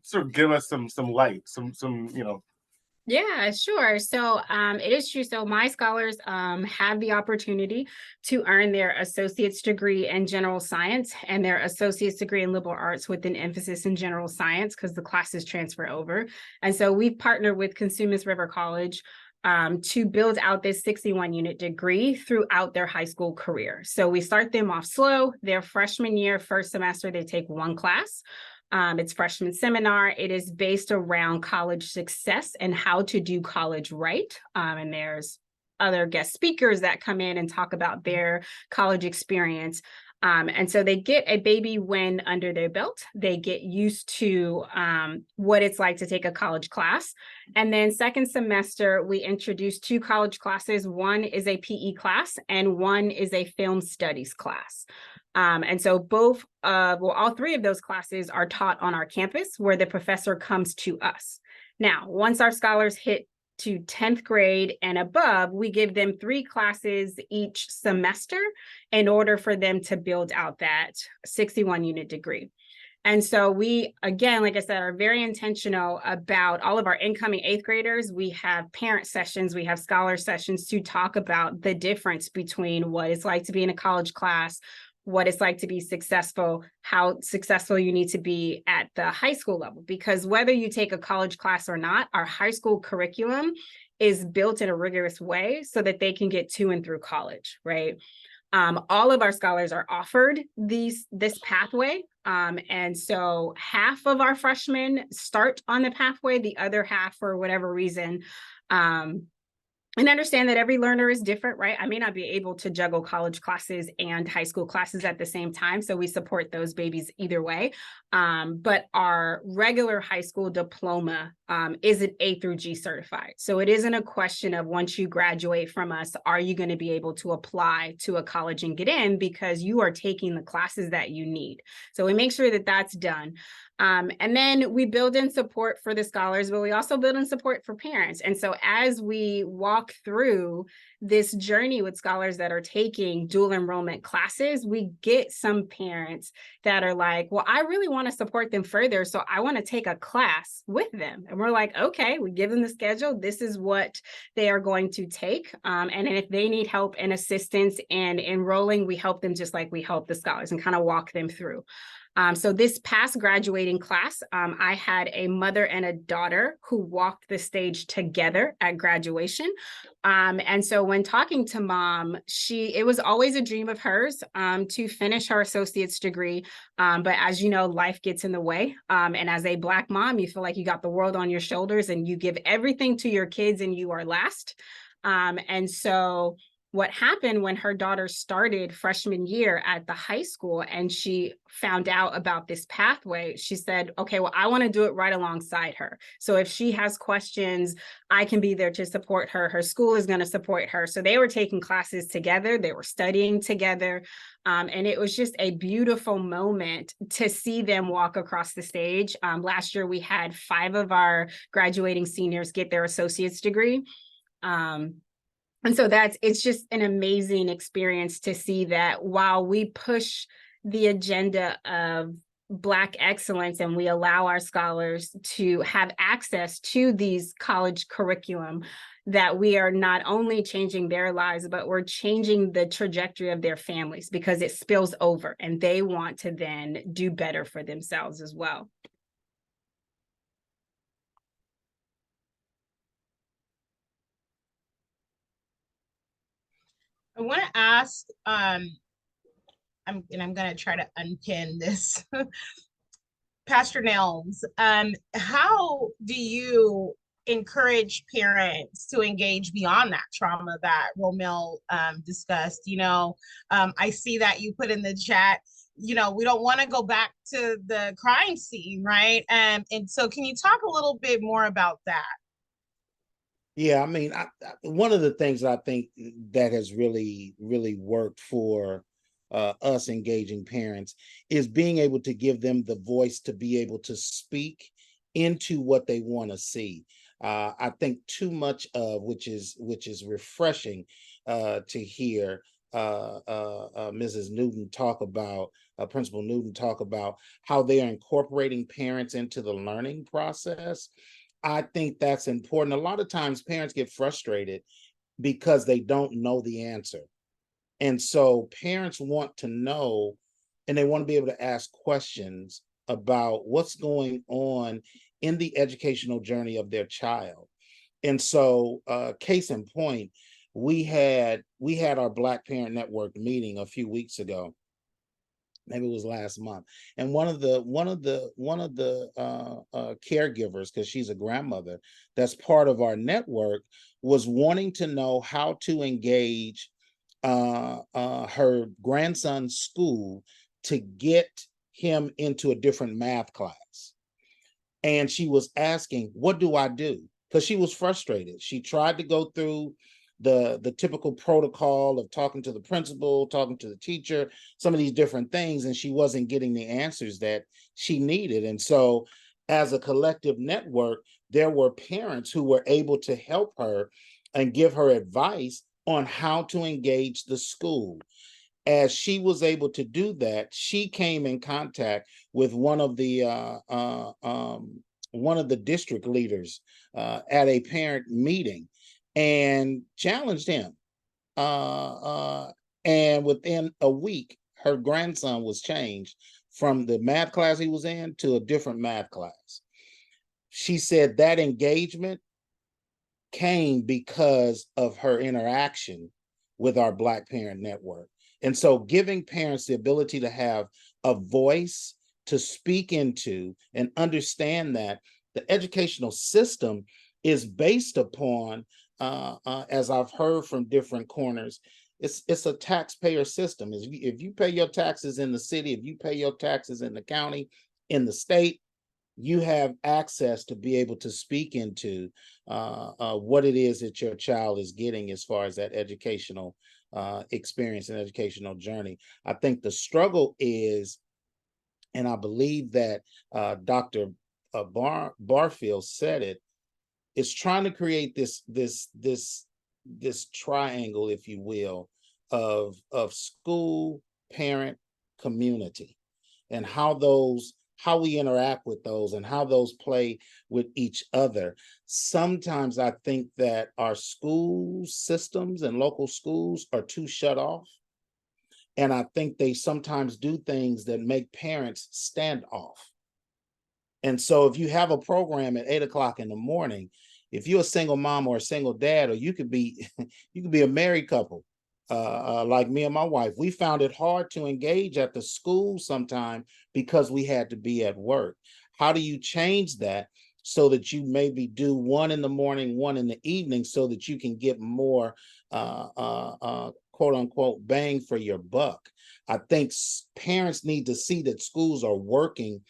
sort of give us some light, some Yeah, sure. So it is true. So my scholars have the opportunity to earn their associate's degree in general science and their associate's degree in liberal arts with an emphasis in general science, because the classes transfer over. And so we've partnered with Consumers River College to build out this 61-unit degree throughout their high school career. So we start them off slow. Their freshman year, first semester, they take one class. It's freshman seminar. It is based around college success and how to do college right. And there's other guest speakers that come in and talk about their college experience. And so they get a baby win under their belt. They get used to what it's like to take a college class. And then second semester, we introduce 2 college classes. One is a PE class and one is a film studies class. And so all 3 of those classes are taught on our campus, where the professor comes to us. Now, once our scholars hit to 10th grade and above, we give them 3 classes each semester in order for them to build out that 61 unit degree. And so we, again, like I said, are very intentional about all of our incoming 8th graders. We have parent sessions, we have scholar sessions to talk about the difference between what it's like to be in a college class, what it's like to be successful, how successful you need to be at the high school level. Because whether you take a college class or not, our high school curriculum is built in a rigorous way so that they can get to and through college, right? All of our scholars are offered this pathway. And so half of our freshmen start on the pathway, the other half, for whatever reason, and understand that every learner is different, right? I may not be able to juggle college classes and high school classes at the same time. So we support those babies either way. But our regular high school diploma is an A through G certified. So it isn't a question of once you graduate from us, are you going to be able to apply to a college and get in, because you are taking the classes that you need. So we make sure that that's done. And then we build in support for the scholars, but we also build in support for parents. And so as we walk through this journey with scholars that are taking dual enrollment classes, we get some parents that are like, well, I really want to support them further, so I want to take a class with them. And we're like, okay, we give them the schedule. This is what they are going to take. And if they need help and assistance in enrolling, we help them just like we help the scholars and kind of walk them through. So this past graduating class, I had a mother and a daughter who walked the stage together at graduation. And so when talking to mom, it was always a dream of hers to finish her associate's degree. But as you know, life gets in the way. And as a Black mom, you feel like you got the world on your shoulders and you give everything to your kids and you are last. And so what happened when her daughter started freshman year at the high school and she found out about this pathway, she said, okay, well, I want to do it right alongside her. So if she has questions, I can be there to support her. Her school is going to support her. So they were taking classes together. They were studying together. And it was just a beautiful moment to see them walk across the stage. Last year, we had 5 of our graduating seniors get their associate's degree. And so it's just an amazing experience to see that while we push the agenda of Black excellence and we allow our scholars to have access to these college curriculum, that we are not only changing their lives, but we're changing the trajectory of their families, because it spills over and they want to then do better for themselves as well. I want to ask, I'm going to try to unpin this. Pastor Nelms, how do you encourage parents to engage beyond that trauma that Romel discussed? I see that you put in the chat, we don't want to go back to the crime scene, right? And so can you talk a little bit more about that? Yeah, I mean, one of the things that I think that has really, really worked for us engaging parents is being able to give them the voice to be able to speak into what they want to see. I think too much of which is refreshing to hear Mrs. Newton talk about, Principal Newton talk about how they are incorporating parents into the learning process. I think that's important. A lot of times parents get frustrated because they don't know the answer. And so parents want to know, and they want to be able to ask questions about what's going on in the educational journey of their child. And so case in point, we had our Black Parent Network meeting a few weeks ago. Maybe it was last month, and one of the caregivers, because she's a grandmother that's part of our network, was wanting to know how to engage her grandson's school to get him into a different math class. And she was asking, what do I do? Because she was frustrated. She tried to go through the typical protocol of talking to the principal, talking to the teacher, some of these different things, and she wasn't getting the answers that she needed. And so as a collective network, there were parents who were able to help her and give her advice on how to engage the school. As she was able to do that, she came in contact with one of the district leaders at a parent meeting and challenged him. And within a week, her grandson was changed from the math class he was in to a different math class. She said that engagement came because of her interaction with our Black Parent Network. And so giving parents the ability to have a voice to speak into and understand that the educational system is based upon, as I've heard from different corners, it's a taxpayer system. If you pay your taxes in the city, if you pay your taxes in the county, in the state, you have access to be able to speak into what it is that your child is getting as far as that educational experience and educational journey. I think the struggle is, and I believe that Dr. Barfield said it, is trying to create this triangle, if you will, of school, parent, community, and how we interact with those and how those play with each other. Sometimes I think that our school systems and local schools are too shut off. And I think they sometimes do things that make parents stand off. And so if you have a program at 8 o'clock in the morning, if you're a single mom or a single dad, or you could be a married couple, like me and my wife, we found it hard to engage at the school sometime because we had to be at work. How do you change that so that you maybe do one in the morning, one in the evening, so that you can get more quote unquote bang for your buck? I think parents need to see that schools are working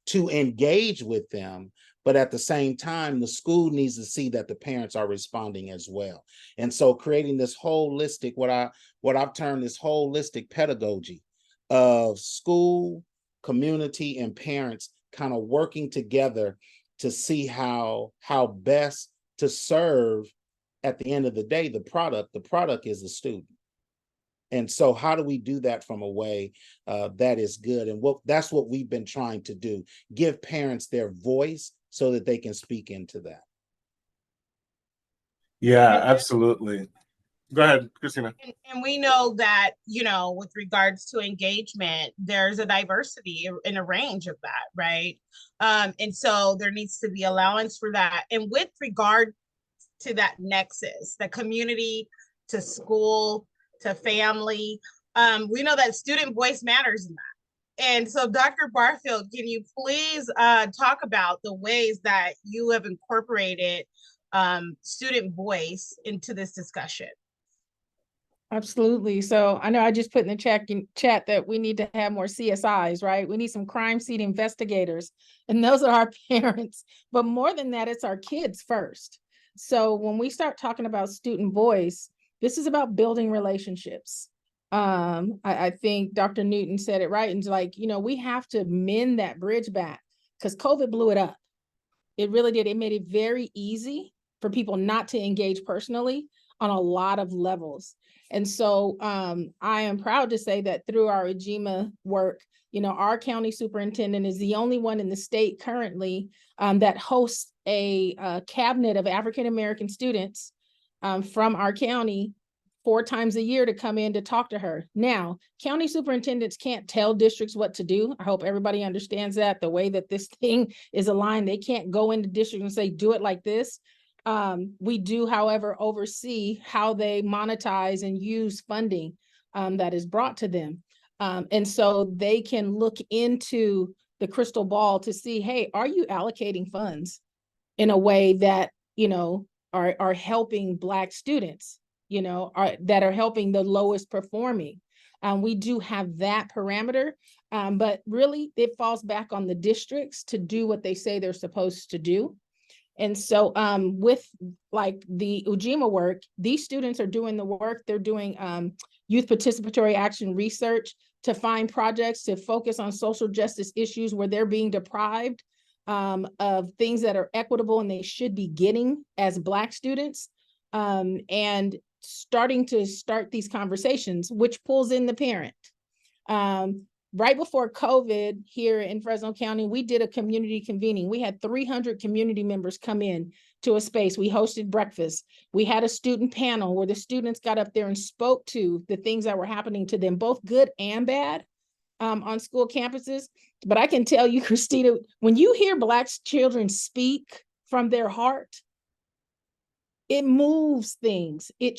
to engage with them, but at the same time, the school needs to see that the parents are responding as well. And so creating this holistic, what I've termed this holistic pedagogy of school, community, and parents kind of working together to see how best to serve, at the end of the day, the product is the student. And so how do we do that from a way that is good? And that's what we've been trying to do, give parents their voice so that they can speak into that. Yeah, absolutely. Go ahead, Christina. And we know that, with regards to engagement, there's a diversity in a range of that, right? And so there needs to be allowance for that. And with regard to that nexus, the community to school to family, we know that student voice matters in that. And so, Dr. Barfield, can you please talk about the ways that you have incorporated student voice into this discussion? Absolutely. So I know I just put in the chat that we need to have more CSIs, right? We need some crime scene investigators, and those are our parents. But more than that, it's our kids first. So when we start talking about student voice, this is about building relationships. I think Dr. Newton said it right. And like, we have to mend that bridge back, because COVID blew it up. It really did. It made it very easy for people not to engage personally on a lot of levels. And so I am proud to say that through our AGMA work, our county superintendent is the only one in the state currently that hosts a cabinet of African-American students from our county 4 times a year to come in to talk to her. Now, county superintendents can't tell districts what to do. I hope everybody understands that. The way that this thing is aligned, they can't go into districts and say, do it like this. We do, however, oversee how they monetize and use funding that is brought to them. And so they can look into the crystal ball to see, hey, are you allocating funds in a way that, are helping Black students, that are helping the lowest performing? We do have that parameter, but really it falls back on the districts to do what they say they're supposed to do. And so with like the UJIMA work, these students are doing the work. They're doing youth participatory action research to find projects to focus on social justice issues where they're being deprived of things that are equitable and they should be getting as Black students, and starting these conversations, which pulls in the parent. Right before COVID here in Fresno County, we did a community convening. We had 300 community members come in to a space. We hosted breakfast. We had a student panel where the students got up there and spoke to the things that were happening to them, both good and bad, on school campuses. But I can tell you, Christina, when you hear Black children speak from their heart, it moves things. It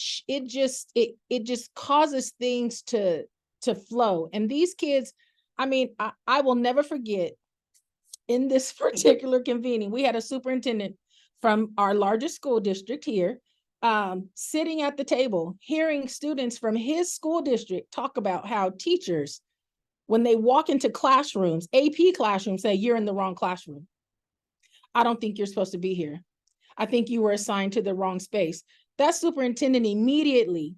just causes things to flow. And these kids, I mean, I will never forget, in this particular convening, we had a superintendent from our largest school district here, sitting at the table, hearing students from his school district talk about how teachers, when they walk into classrooms, AP classrooms, say, "You're in the wrong classroom. I don't think you're supposed to be here. I think you were assigned to the wrong space." That superintendent immediately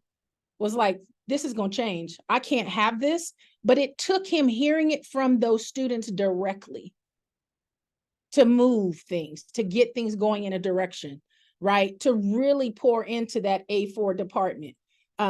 was like, "This is going to change. I can't have this." But it took him hearing it from those students directly to move things, to get things going in a direction, right? To really pour into that A4 department,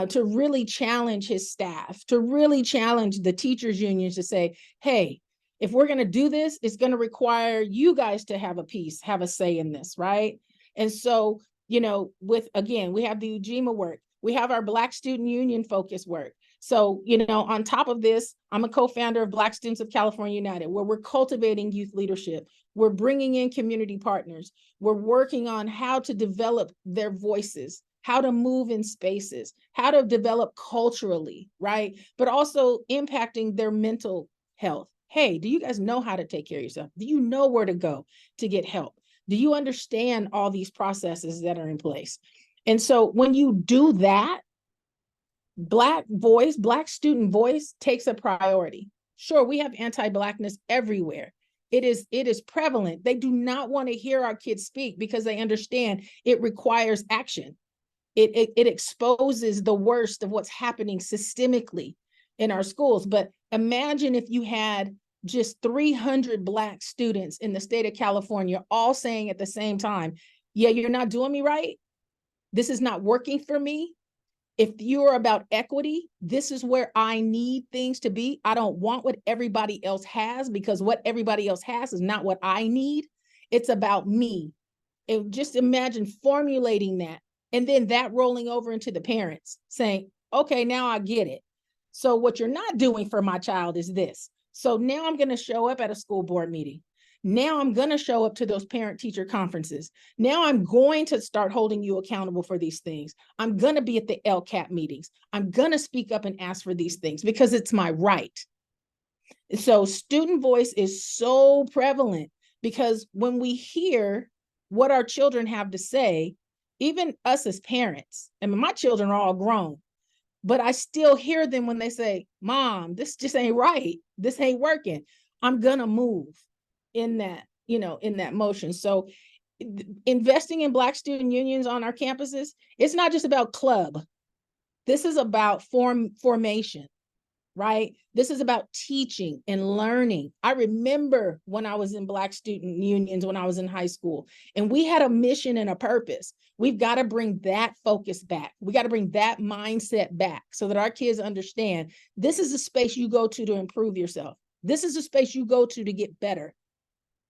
to really challenge his staff, to really challenge the teachers' unions to say, "Hey, if we're going to do this, it's going to require you guys to have a piece, have a say in this," right? And so, we have the UGMA work. We have our Black Student Union focus work. So, on top of this, I'm a co-founder of Black Students of California United, where we're cultivating youth leadership. We're bringing in community partners. We're working on how to develop their voices, how to move in spaces, how to develop culturally, right? But also impacting their mental health. Hey, do you guys know how to take care of yourself? Do you know where to go to get help? Do you understand all these processes that are in place? And so when you do that, Black student voice takes a priority. Sure, we have anti-Blackness everywhere. It is prevalent. They do not want to hear our kids speak because they understand it requires action. It exposes the worst of what's happening systemically in our schools. But imagine if you had just 300 Black students in the state of California all saying at the same time, "Yeah, you're not doing me right. This is not working for me. If you're about equity, this is where I need things to be. I don't want what everybody else has, because what everybody else has is not what I need. It's about me." And just imagine formulating that, and then that rolling over into the parents saying, "Okay, now I get it. So what you're not doing for my child is this. So now I'm going to show up at a school board meeting. Now I'm going to show up to those parent-teacher conferences. Now I'm going to start holding you accountable for these things. I'm going to be at the LCAP meetings. I'm going to speak up and ask for these things because it's my right." So student voice is so prevalent, because when we hear what our children have to say, even us as parents, I mean, my children are all grown, but I still hear them when they say, "Mom, this just ain't right. This ain't working." I'm going to move in that, in that motion. So investing in Black student unions on our campuses, it's not just about club. This is about formation, right? This is about teaching and learning. I remember when I was in Black student unions, when I was in high school, and we had a mission and a purpose. We've got to bring that focus back. We got to bring that mindset back so that our kids understand this is a space you go to improve yourself. This is a space you go to get better,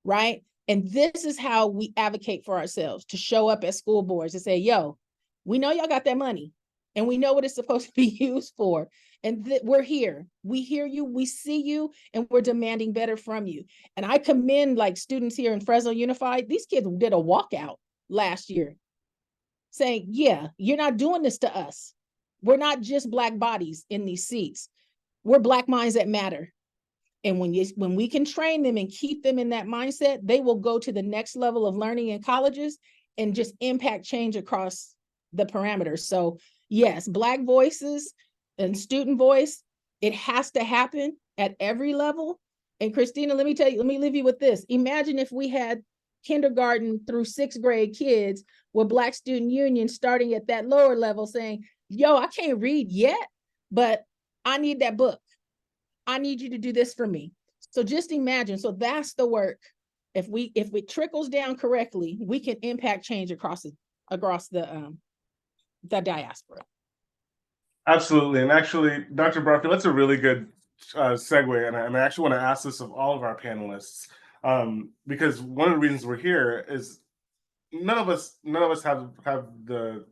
right? And this is how we advocate for ourselves, to show up at school boards and say, "Yo, we know y'all got that money and we know what it's supposed to be used for. And we're here. We hear you, we see you, and we're demanding better from you." And I commend students here in Fresno Unified. These kids did a walkout last year saying, "Yeah, you're not doing this to us. We're not just Black bodies in these seats. We're Black minds that matter. And when we can train them and keep them in that mindset, they will go to the next level of learning in colleges and just impact change across the parameters." So yes, Black voices and student voice, it has to happen at every level. And Christina, let me leave you with this. Imagine if we had kindergarten through 6th grade kids with Black student unions starting at that lower level saying, "Yo, I can't read yet, but I need that book. I need you to do this for me." So just imagine. So that's the work if it trickles down correctly, we can impact change across the diaspora. Absolutely. And actually, Dr. Barfield, that's a really good segue. And I actually want to ask this of all of our panelists, because one of the reasons we're here is none of us have the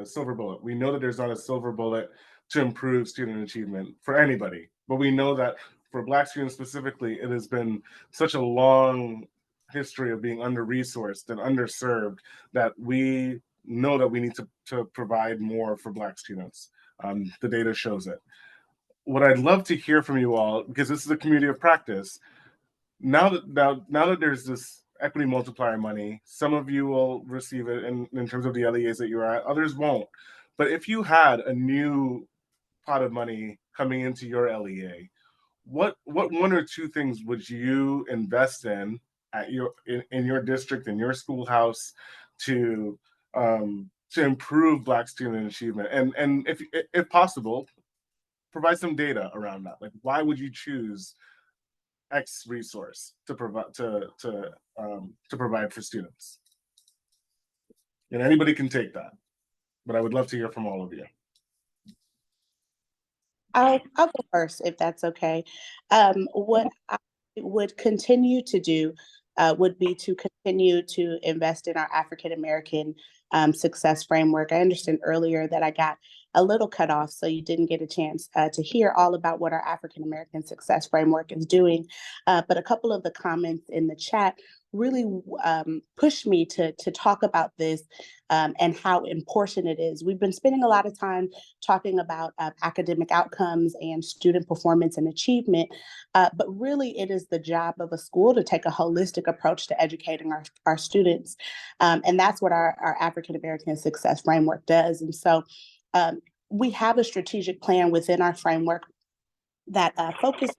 silver bullet. We know that there's not a silver bullet to improve student achievement for anybody, but we know that for Black students specifically, it has been such a long history of being under-resourced and underserved that we know that we need to provide more for Black students. The data shows it. What I'd love to hear from you all, because this is a community of practice, now that there's this equity multiplier money, some of you will receive it in terms of the LEAs that you're at, others won't. But if you had a new pot of money coming into your LEA, what one or two things would you invest in your district, in your schoolhouse, to improve Black student achievement, and if possible, provide some data around that. Like, why would you choose X resource to provide for students? And anybody can take that, but I would love to hear from all of you. I'll go first, if that's okay. What I would continue to do would be to continue to invest in our African American success framework. I understand earlier that I got a little cut off, so you didn't get a chance to hear all about what our African American success framework is doing. But a couple of the comments in the chat really pushed me to talk about this and how important it is. We've been spending a lot of time talking about academic outcomes and student performance and achievement, but really it is the job of a school to take a holistic approach to educating our students. And that's what our African American success framework does. And so we have a strategic plan within our framework that focuses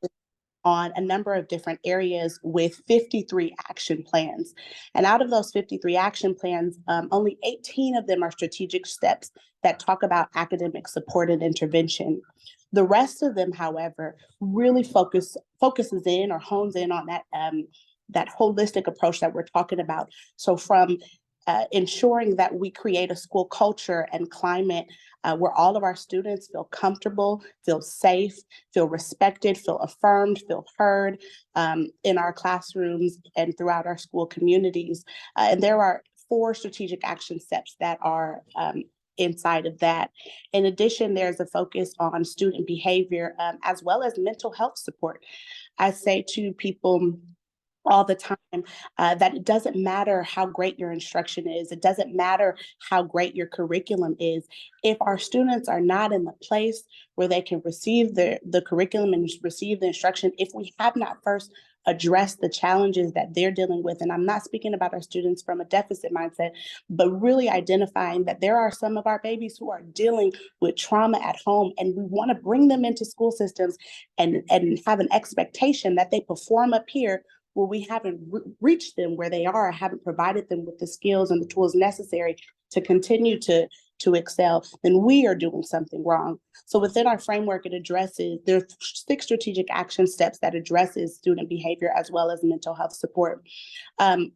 on a number of different areas with 53 action plans. And out of those 53 action plans, only 18 of them are strategic steps that talk about academic support and intervention. The rest of them, however, really focuses in or hones in on that holistic approach that we're talking about. So from ensuring that we create a school culture and climate where all of our students feel comfortable, feel safe, feel respected, feel affirmed, feel heard in our classrooms and throughout our school communities. And there are 4 strategic action steps that are inside of that. In addition, there's a focus on student behavior as well as mental health support. I say to people all the time that it doesn't matter how great your instruction is. It doesn't matter how great your curriculum is. If our students are not in the place where they can receive the curriculum and receive the instruction, if we have not first addressed the challenges that they're dealing with, and I'm not speaking about our students from a deficit mindset, but really identifying that there are some of our babies who are dealing with trauma at home, and we want to bring them into school systems and have an expectation that they perform up here where we haven't reached them where they are, haven't provided them with the skills and the tools necessary to continue to excel, then we are doing something wrong. So within our framework, there are 6 strategic action steps that addresses student behavior as well as mental health support.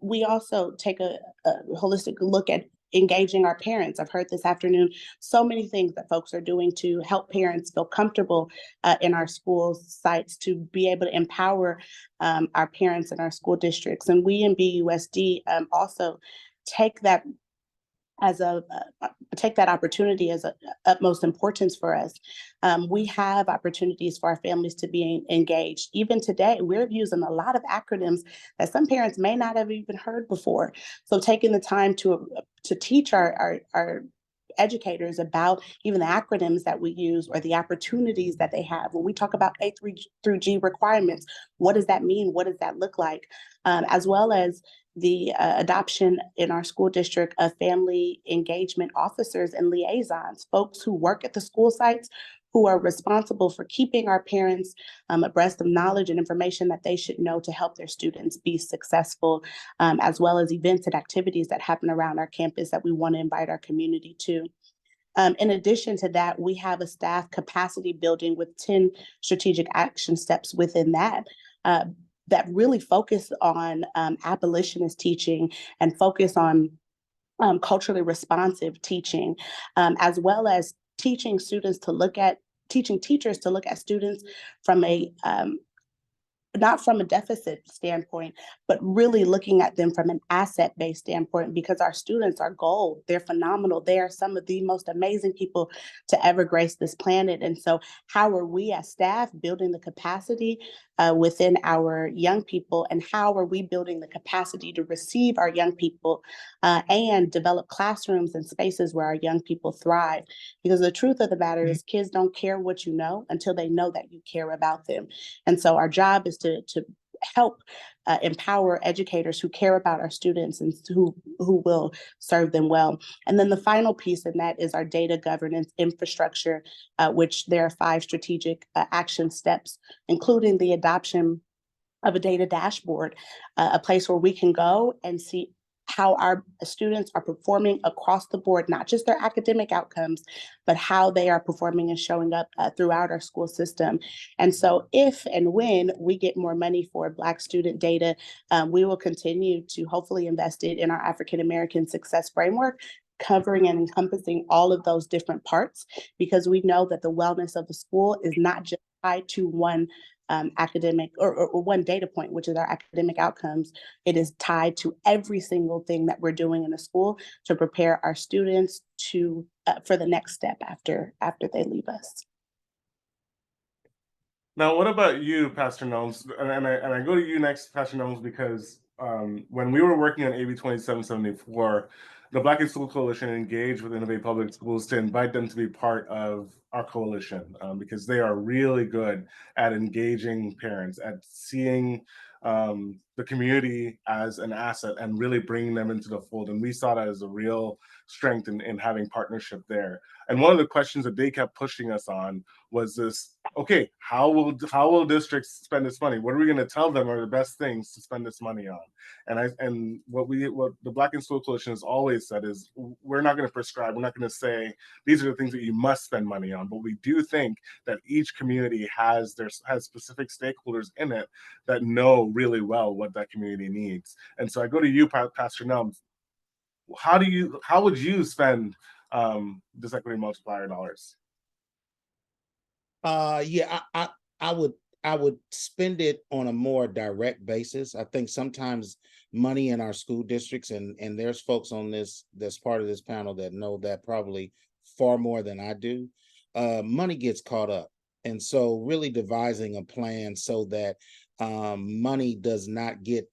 We also take a holistic look at engaging our parents. I've heard this afternoon so many things that folks are doing to help parents feel comfortable in our school sites, to be able to empower our parents in our school districts. And we in BUSD also take that opportunity as utmost importance for us. We have opportunities for our families to be engaged. Even today, we're using a lot of acronyms that some parents may not have even heard before. So taking the time to teach our educators about even the acronyms that we use or the opportunities that they have. When we talk about A through G requirements, what does that mean? What does that look like? As well as the adoption in our school district of family engagement officers and liaisons, folks who work at the school sites who are responsible for keeping our parents abreast of knowledge and information that they should know to help their students be successful, as well as events and activities that happen around our campus that we want to invite our community to. In addition to that, we have a staff capacity building with 10 strategic action steps within that. that really focus on abolitionist teaching and focus on culturally responsive teaching, as well as teaching teachers to look at students from a not from a deficit standpoint, but really looking at them from an asset-based standpoint, because our students are gold. They're phenomenal. They are some of the most amazing people to ever grace this planet. And so how are we as staff building the capacity within our young people, and how are we building the capacity to receive our young people and develop classrooms and spaces where our young people thrive? Because the truth of the matter is, kids don't care what you know until they know that you care about them. And so our job is to help empower educators who care about our students and who will serve them well. And then the final piece in that is our data governance infrastructure, which there are 5 strategic action steps, including the adoption of a data dashboard, a place where we can go and see how our students are performing across the board, not just their academic outcomes, but how they are performing and showing up throughout our school system. And so if and when we get more money for Black student data, we will continue to hopefully invest it in our African American Success Framework, covering and encompassing all of those different parts, because we know that the wellness of the school is not just tied to one academic or one data point, which is our academic outcomes. It is tied to every single thing that we're doing in the school to prepare our students to for the next step after they leave us. Now, what about you, Pastor Gnomes? And I go to you next, Pastor Gnomes, because when we were working on AB 2774, the Black in School Coalition engaged with Innovate Public Schools to invite them to be part of our coalition, because they are really good at engaging parents, at seeing the community as an asset and really bringing them into the fold. And we saw that as a real strength in having partnership there. And one of the questions that they kept pushing us on was this: okay, how will districts spend this money? What are we going to tell them are the best things to spend this money on? And what the Black in School Coalition has always said is, we're not going to prescribe. We're not going to say these are the things that you must spend money on. But we do think that each community has specific stakeholders in it that know really well what that community needs. And so I go to you, Pastor Nelms. How would you spend this equity multiplier dollars? Yeah, I would spend it on a more direct basis. I think sometimes money in our school districts, and there's folks on that's part of this panel that know that probably far more than I do. Money gets caught up. And so really devising a plan so that money does not get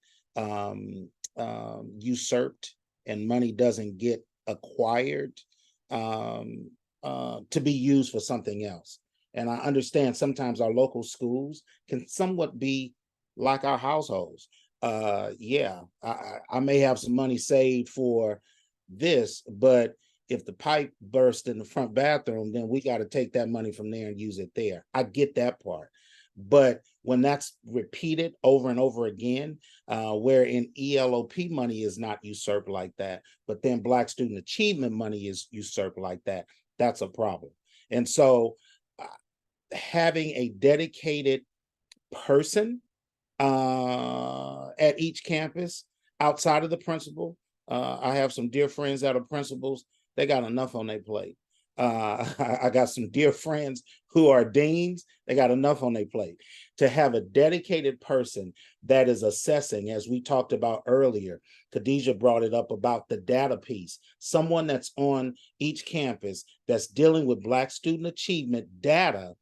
usurped and money doesn't get acquired to be used for something else. And I understand sometimes our local schools can somewhat be like our households. Yeah, I may have some money saved for this, but if the pipe burst in the front bathroom, then we got to take that money from there and use it there. I get that part. But when that's repeated over and over again, where in ELOP money is not usurped like that, but then Black student achievement money is usurped like that, that's a problem. And so having a dedicated person at each campus outside of the principal, I have some dear friends that are principals. They got enough on their plate. I got some dear friends who are deans. They got enough on their plate. To have a dedicated person that is assessing, as we talked about earlier, Khadijah brought it up about the data piece. Someone that's on each campus that's dealing with Black student achievement data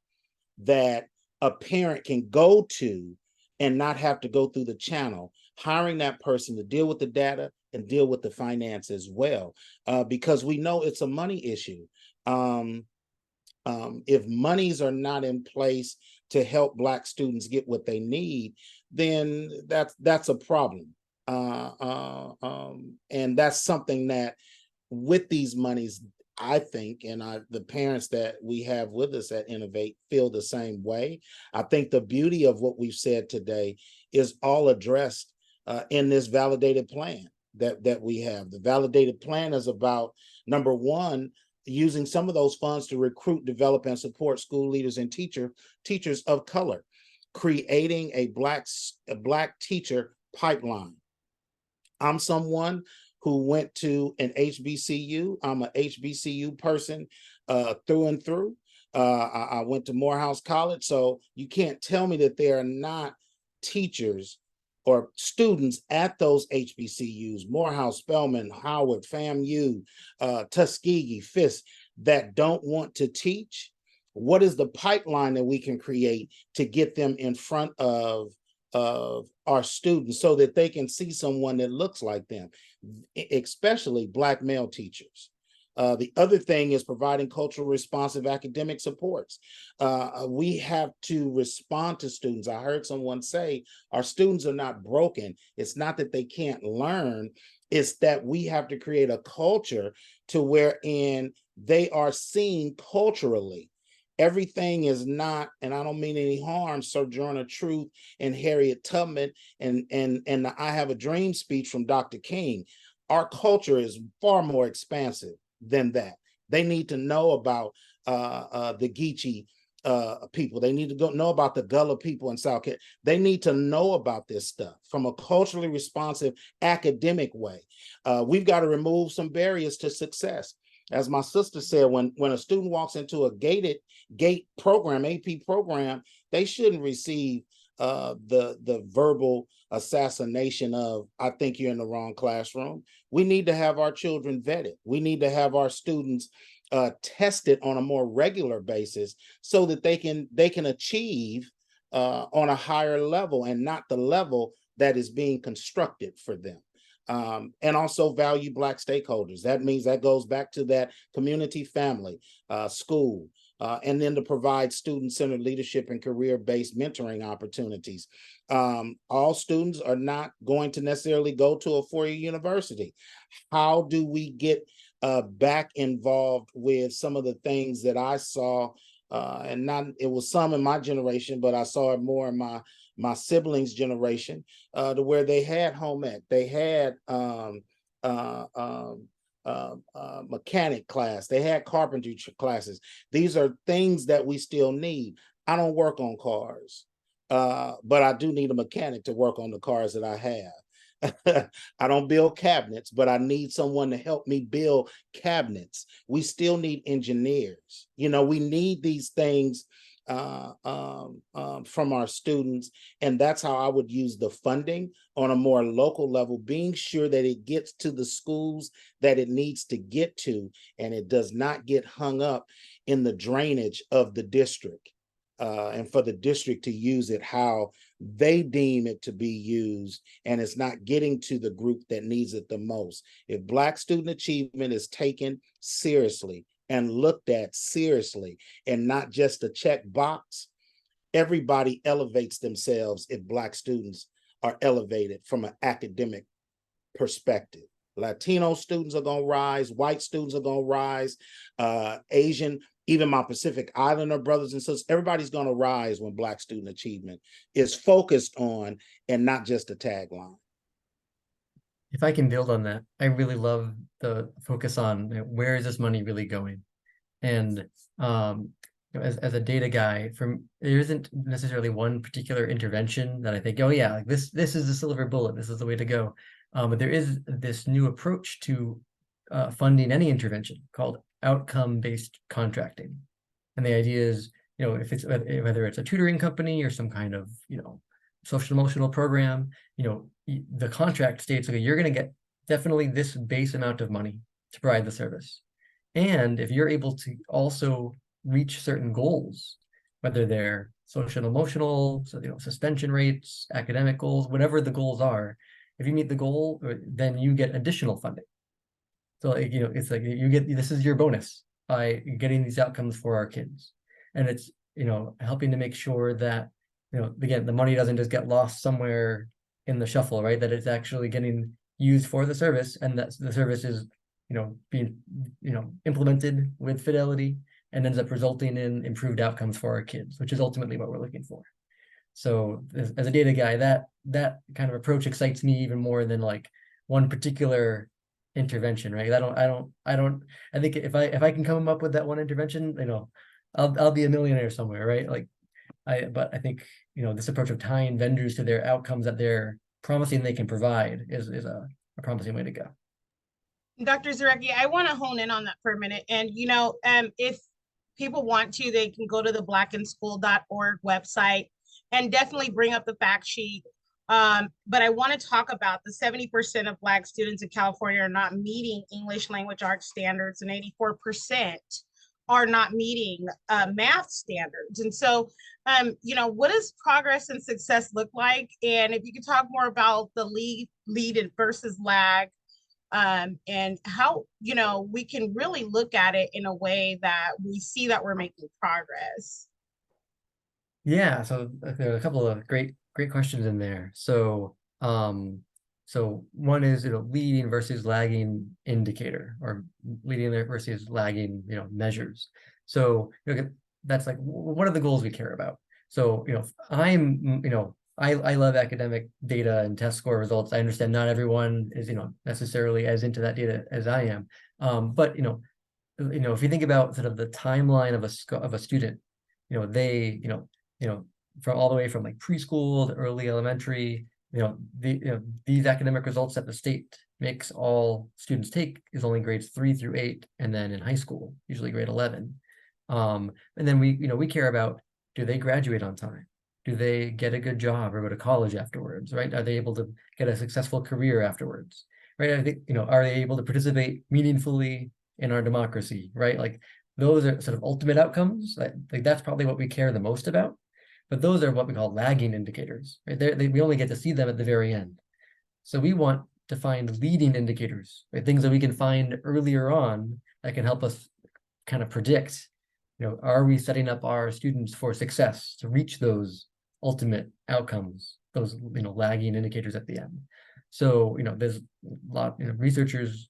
that a parent can go to and not have to go through the channel, hiring that person to deal with the data and deal with the finance as well, because we know it's a money issue. If monies are not in place to help Black students get what they need, then that's a problem. And that's something that with these monies, I think, and the parents that we have with us at Innovate feel the same way. I think the beauty of what we've said today is all addressed in this validated plan that we have. The validated plan is about, number one, using some of those funds to recruit, develop, and support school leaders and teachers of color. creating a black teacher pipeline. I'm someone who went to an HBCU. I'm a HBCU person through and through. I went to Morehouse College, so you can't tell me that there are not teachers or students at those HBCUs, Morehouse, Spelman, Howard, FAMU, Tuskegee, Fisk, that don't want to teach. What is the pipeline that we can create to get them in front of our students so that they can see someone that looks like them, especially Black male teachers? The other thing is providing cultural responsive academic supports. We have to respond to students. I heard someone say our students are not broken. It's not that they can't learn. It's that we have to create a culture to wherein they are seen culturally. Everything is not, and I don't mean any harm, Sojourner Truth and Harriet Tubman and the I Have a Dream speech from Dr. King. Our culture is far more expansive than that. They need to know about the Geechee people. They need to know about the Gullah people in South Carolina. They need to know about this stuff from a culturally responsive academic way. We've got to remove some barriers to success. As my sister said, when a student walks into a gate program, AP program, they shouldn't receive the verbal assassination of, I think you're in the wrong classroom. We need to have our children vetted. We need to have our students tested on a more regular basis so that they can achieve on a higher level and not the level that is being constructed for them. And also value Black stakeholders. That means that goes back to that community, family, school, and then to provide student-centered leadership and career-based mentoring opportunities. All students are not going to necessarily go to a four-year university. How do we get back involved with some of the things that I saw, and not, it was some in my generation, but I saw it more in my siblings' generation, to where they had home ec, they had mechanic class, they had carpentry classes. These are things that we still need. I don't work on cars, but I do need a mechanic to work on the cars that I have. I don't build cabinets, but I need someone to help me build cabinets. We still need engineers. You know, we need these things from our students. And that's how I would use the funding on a more local level, being sure that it gets to the schools that it needs to get to, and it does not get hung up in the drainage of the district. And for the district to use it how they deem it to be used, and it's not getting to the group that needs it the most. If Black student achievement is taken seriously and looked at seriously and not just a check box, everybody elevates themselves if Black students are elevated from an academic perspective. Latino students are going to rise, white students are going to rise, Asian, even my Pacific Islander brothers and sisters, everybody's going to rise when Black student achievement is focused on and not just a tagline. If I can build on that, I really love the focus on where is this money really going? And as a data guy, there isn't necessarily one particular intervention that I think, oh yeah, like this is the silver bullet, this is the way to go. But there is this new approach to funding any intervention called outcome-based contracting. And the idea is, if it's whether it's a tutoring company or some kind of, social emotional program, the contract states, okay, you're going to get definitely this base amount of money to provide the service. And if you're able to also reach certain goals, whether they're social and emotional, so suspension rates, academic goals, whatever the goals are, if you meet the goal, then you get additional funding. So it's like you get, this is your bonus by getting these outcomes for our kids. And it's, helping to make sure that, again, the money doesn't just get lost somewhere in the shuffle, right? That it's actually getting used for the service, and that the service is, being, implemented with fidelity and ends up resulting in improved outcomes for our kids, which is ultimately what we're looking for. So as a data guy, that kind of approach excites me even more than like one particular intervention, right? I think if I can come up with that one intervention, I'll be a millionaire somewhere, right? Like But I think, this approach of tying vendors to their outcomes that they're promising they can provide is a promising way to go. Dr. Zarecki, I want to hone in on that for a minute. And, if people want to, they can go to the blackinschool.org website and definitely bring up the fact sheet. But I want to talk about the 70% of Black students in California are not meeting English language arts standards, and 84% are not meeting math standards. And so, what does progress and success look like? And if you could talk more about the lead versus lag, and how, we can really look at it in a way that we see that we're making progress. Yeah, so there are a couple of great questions in there. So one is, leading versus lagging indicator, or leading versus lagging, measures. So that's like, what are the goals we care about? So I love academic data and test score results. I understand not everyone is necessarily as into that data as I am. But if you think about sort of the timeline of a student, they from all the way from like preschool to early elementary, these academic results that the state makes all students take is only grades 3 through 8, and then in high school usually grade 11. And then we care about, do they graduate on time? Do they get a good job or go to college afterwards, right? Are they able to get a successful career afterwards, right? I think, are they able to participate meaningfully in our democracy, right? Like, those are sort of ultimate outcomes. Like that's probably what we care the most about. But those are what we call lagging indicators, right? We only get to see them at the very end. So we want to find leading indicators, right? Things that we can find earlier on that can help us kind of predict, are we setting up our students for success to reach those ultimate outcomes, those lagging indicators at the end. So there's a lot, researchers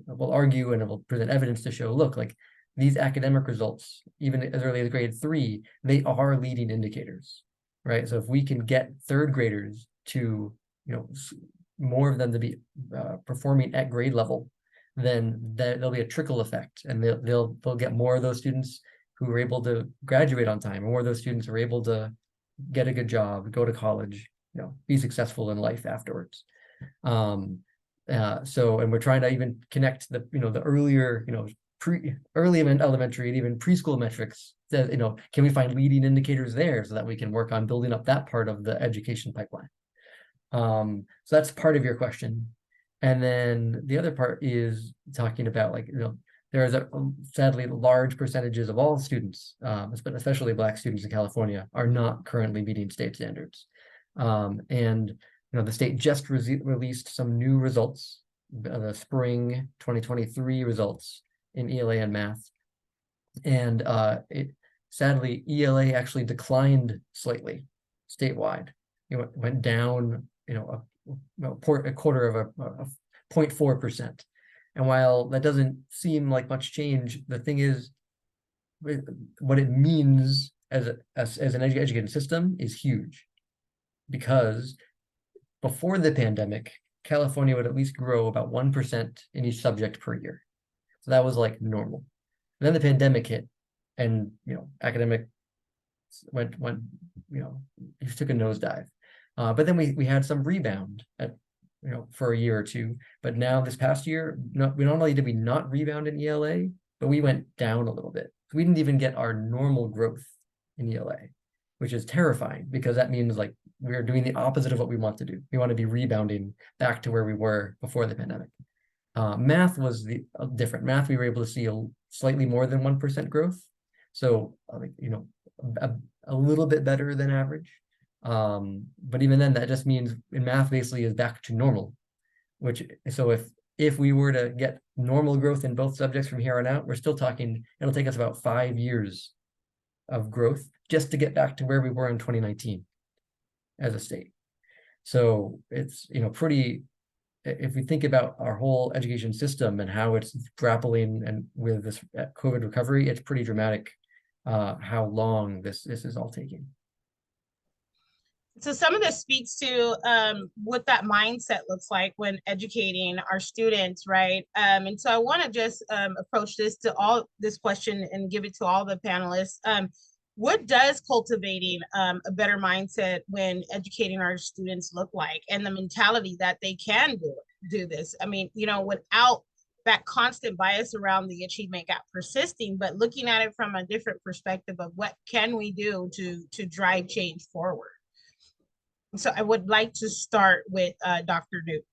will argue and will present evidence to show, look, like these academic results, even as early as grade 3, they are leading indicators, right? So if we can get third graders to more of them to be performing at grade level, then there'll be a trickle effect, and they'll get more of those students who are able to graduate on time, and more of those students are able to get a good job, go to college, be successful in life afterwards. And we're trying to even connect the earlier, early elementary and even preschool metrics that, can we find leading indicators there so that we can work on building up that part of the education pipeline. So that's part of your question. And then the other part is talking about, like, there's sadly large percentages of all students, especially Black students in California, are not currently meeting state standards. And the state just released some new results, the spring 2023 results in ELA and math. And sadly, ELA actually declined slightly statewide. It went down, a quarter of a 0.4%. And while that doesn't seem like much change, the thing is, what it means as an education system is huge. Because before the pandemic, California would at least grow about 1% in each subject per year. So that was like normal. And then the pandemic hit, and academic went took a nosedive. But then we had some rebound for a year or two. But now this past year, not only did we not rebound in ELA, but we went down a little bit. We didn't even get our normal growth in ELA, which is terrifying, because that means like we're doing the opposite of what we want to do. We want to be rebounding back to where we were before the pandemic. Math was different. Math, we were able to see a slightly more than 1% growth. So a little bit better than average. But even then, that just means in math basically is back to normal, so if we were to get normal growth in both subjects from here on out, we're still talking, it'll take us about 5 years of growth just to get back to where we were in 2019 as a state. So it's, pretty, if we think about our whole education system and how it's grappling and with this COVID recovery, it's pretty dramatic how long this is all taking. So some of this speaks to what that mindset looks like when educating our students, right? And so I want to just approach this question and give it to all the panelists. what does cultivating a better mindset when educating our students look like, and the mentality that they can do this? I mean, you know, without that constant bias around the achievement gap persisting, but looking at it from a different perspective of what can we do to drive change forward. So I would like to start with Dr. Newton.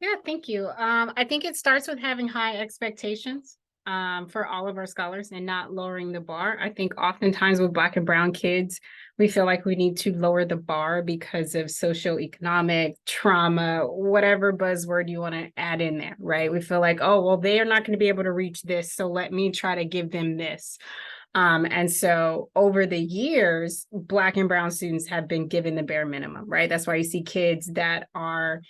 Yeah, thank you. I think it starts with having high expectations for all of our scholars and not lowering the bar. I think oftentimes with Black and Brown kids, we feel like we need to lower the bar because of socioeconomic trauma, whatever buzzword you want to add in there, right? We feel like, oh, well, they are not going to be able to reach this, so let me try to give them this. And so over the years, Black and Brown students have been given the bare minimum, right? That's why you see kids that are,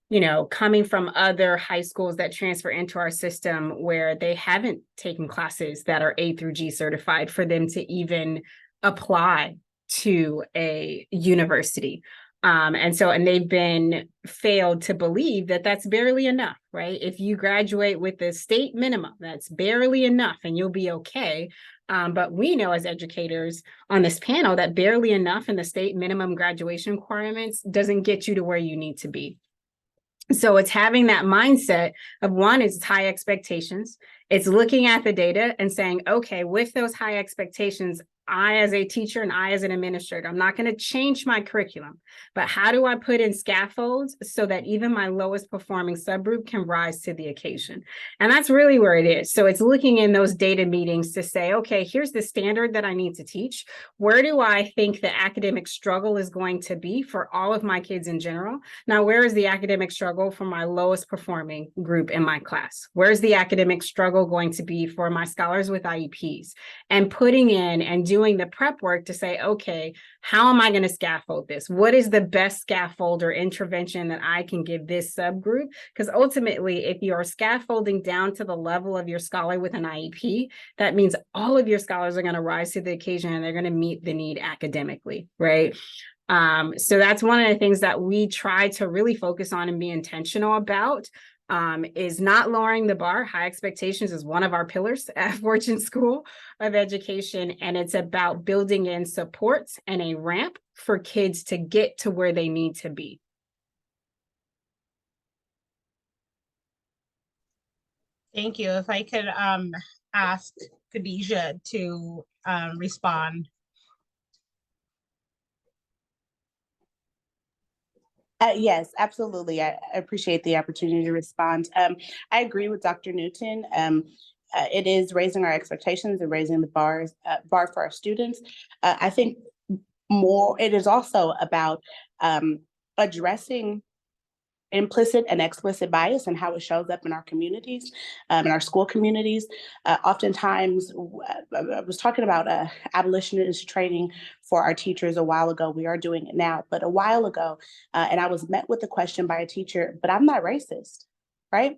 you know, coming from other high schools that transfer into our system where they haven't taken classes that are A through G certified for them to even apply to a university. And they've been failed to believe that that's barely enough, right? If you graduate with the state minimum, that's barely enough and you'll be okay. But we know as educators on this panel that barely enough in the state minimum graduation requirements doesn't get you to where you need to be. So it's having that mindset of, one, is high expectations. It's looking at the data and saying, okay, with those high expectations, I as a teacher and I as an administrator, I'm not going to change my curriculum, but how do I put in scaffolds so that even my lowest performing subgroup can rise to the occasion? And that's really where it is. So it's looking in those data meetings to say, okay, here's the standard that I need to teach. Where do I think the academic struggle is going to be for all of my kids in general? Now, where is the academic struggle for my lowest performing group in my class? Where's the academic struggle going to be for my scholars with IEPs? And putting in and doing the prep work to say, okay, how am I going to scaffold this? What is the best scaffold or intervention that I can give this subgroup? Because ultimately, if you are scaffolding down to the level of your scholar with an IEP, that means all of your scholars are going to rise to the occasion and they're going to meet the need academically, right? So that's one of the things that we try to really focus on and be intentional about. Is not lowering the bar. High expectations is one of our pillars at Fortune School of Education, and it's about building in supports and a ramp for kids to get to where they need to be. Thank you. If I could ask Khadijah to respond. Yes, absolutely. I appreciate the opportunity to respond. I agree with Dr. Newton. It is raising our expectations and raising the bar for our students. I think it is also about addressing implicit and explicit bias and how it shows up in our communities, in our school communities. Oftentimes, I was talking about abolitionist training for our teachers a while ago. We are doing it now, but a while ago, and I was met with the question by a teacher, but I'm not racist, right?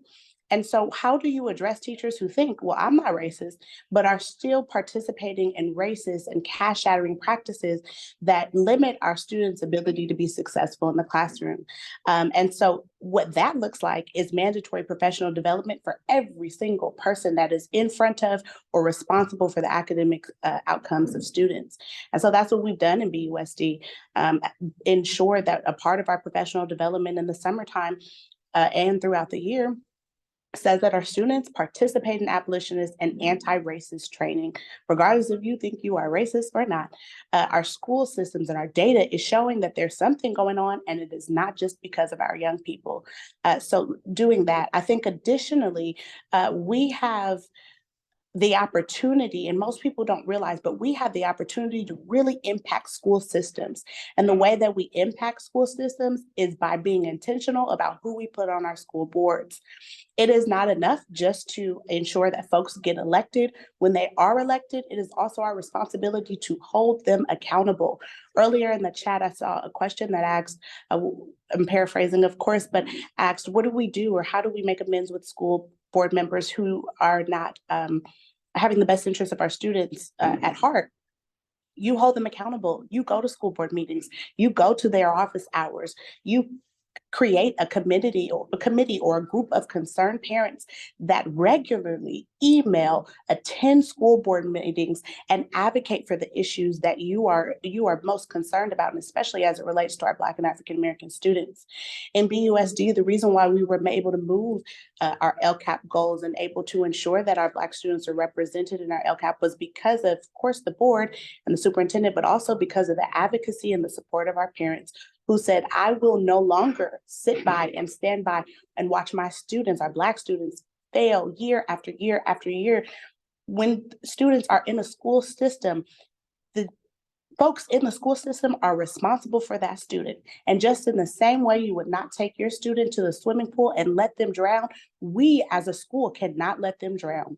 And so how do you address teachers who think, well, I'm not racist, but are still participating in racist and caste shattering practices that limit our students' ability to be successful in the classroom? And so what that looks like is mandatory professional development for every single person that is in front of or responsible for the academic outcomes of students. And so that's what we've done in BUSD, ensure that a part of our professional development in the summertime and throughout the year says that our students participate in abolitionist and anti-racist training, regardless if you think you are racist or not. Our school systems and our data is showing that there's something going on, and it is not just because of our young people. So doing that, I think additionally, we have the opportunity, and most people don't realize, but we have the opportunity to really impact school systems. And the way that we impact school systems is by being intentional about who we put on our school boards. It is not enough just to ensure that folks get elected. When they are elected, it is also our responsibility to hold them accountable. Earlier in the chat, I saw a question that asked, I'm paraphrasing, of course, but asked, what do we do or how do we make amends with school board members who are not having the best interests of our students at heart? You hold them accountable. You go to school board meetings. You go to their office hours. You create a committee or a group of concerned parents that regularly email, attend school board meetings, and advocate for the issues that you are most concerned about, and especially as it relates to our Black and African American students. In BUSD, the reason why we were able to move our LCAP goals and able to ensure that our Black students are represented in our LCAP was because of course, the board and the superintendent, but also because of the advocacy and the support of our parents who said, I will no longer sit by and stand by and watch my students, our Black students, fail year after year after year. When students are in a school system, the folks in the school system are responsible for that student. And just in the same way you would not take your student to the swimming pool and let them drown, we as a school cannot let them drown.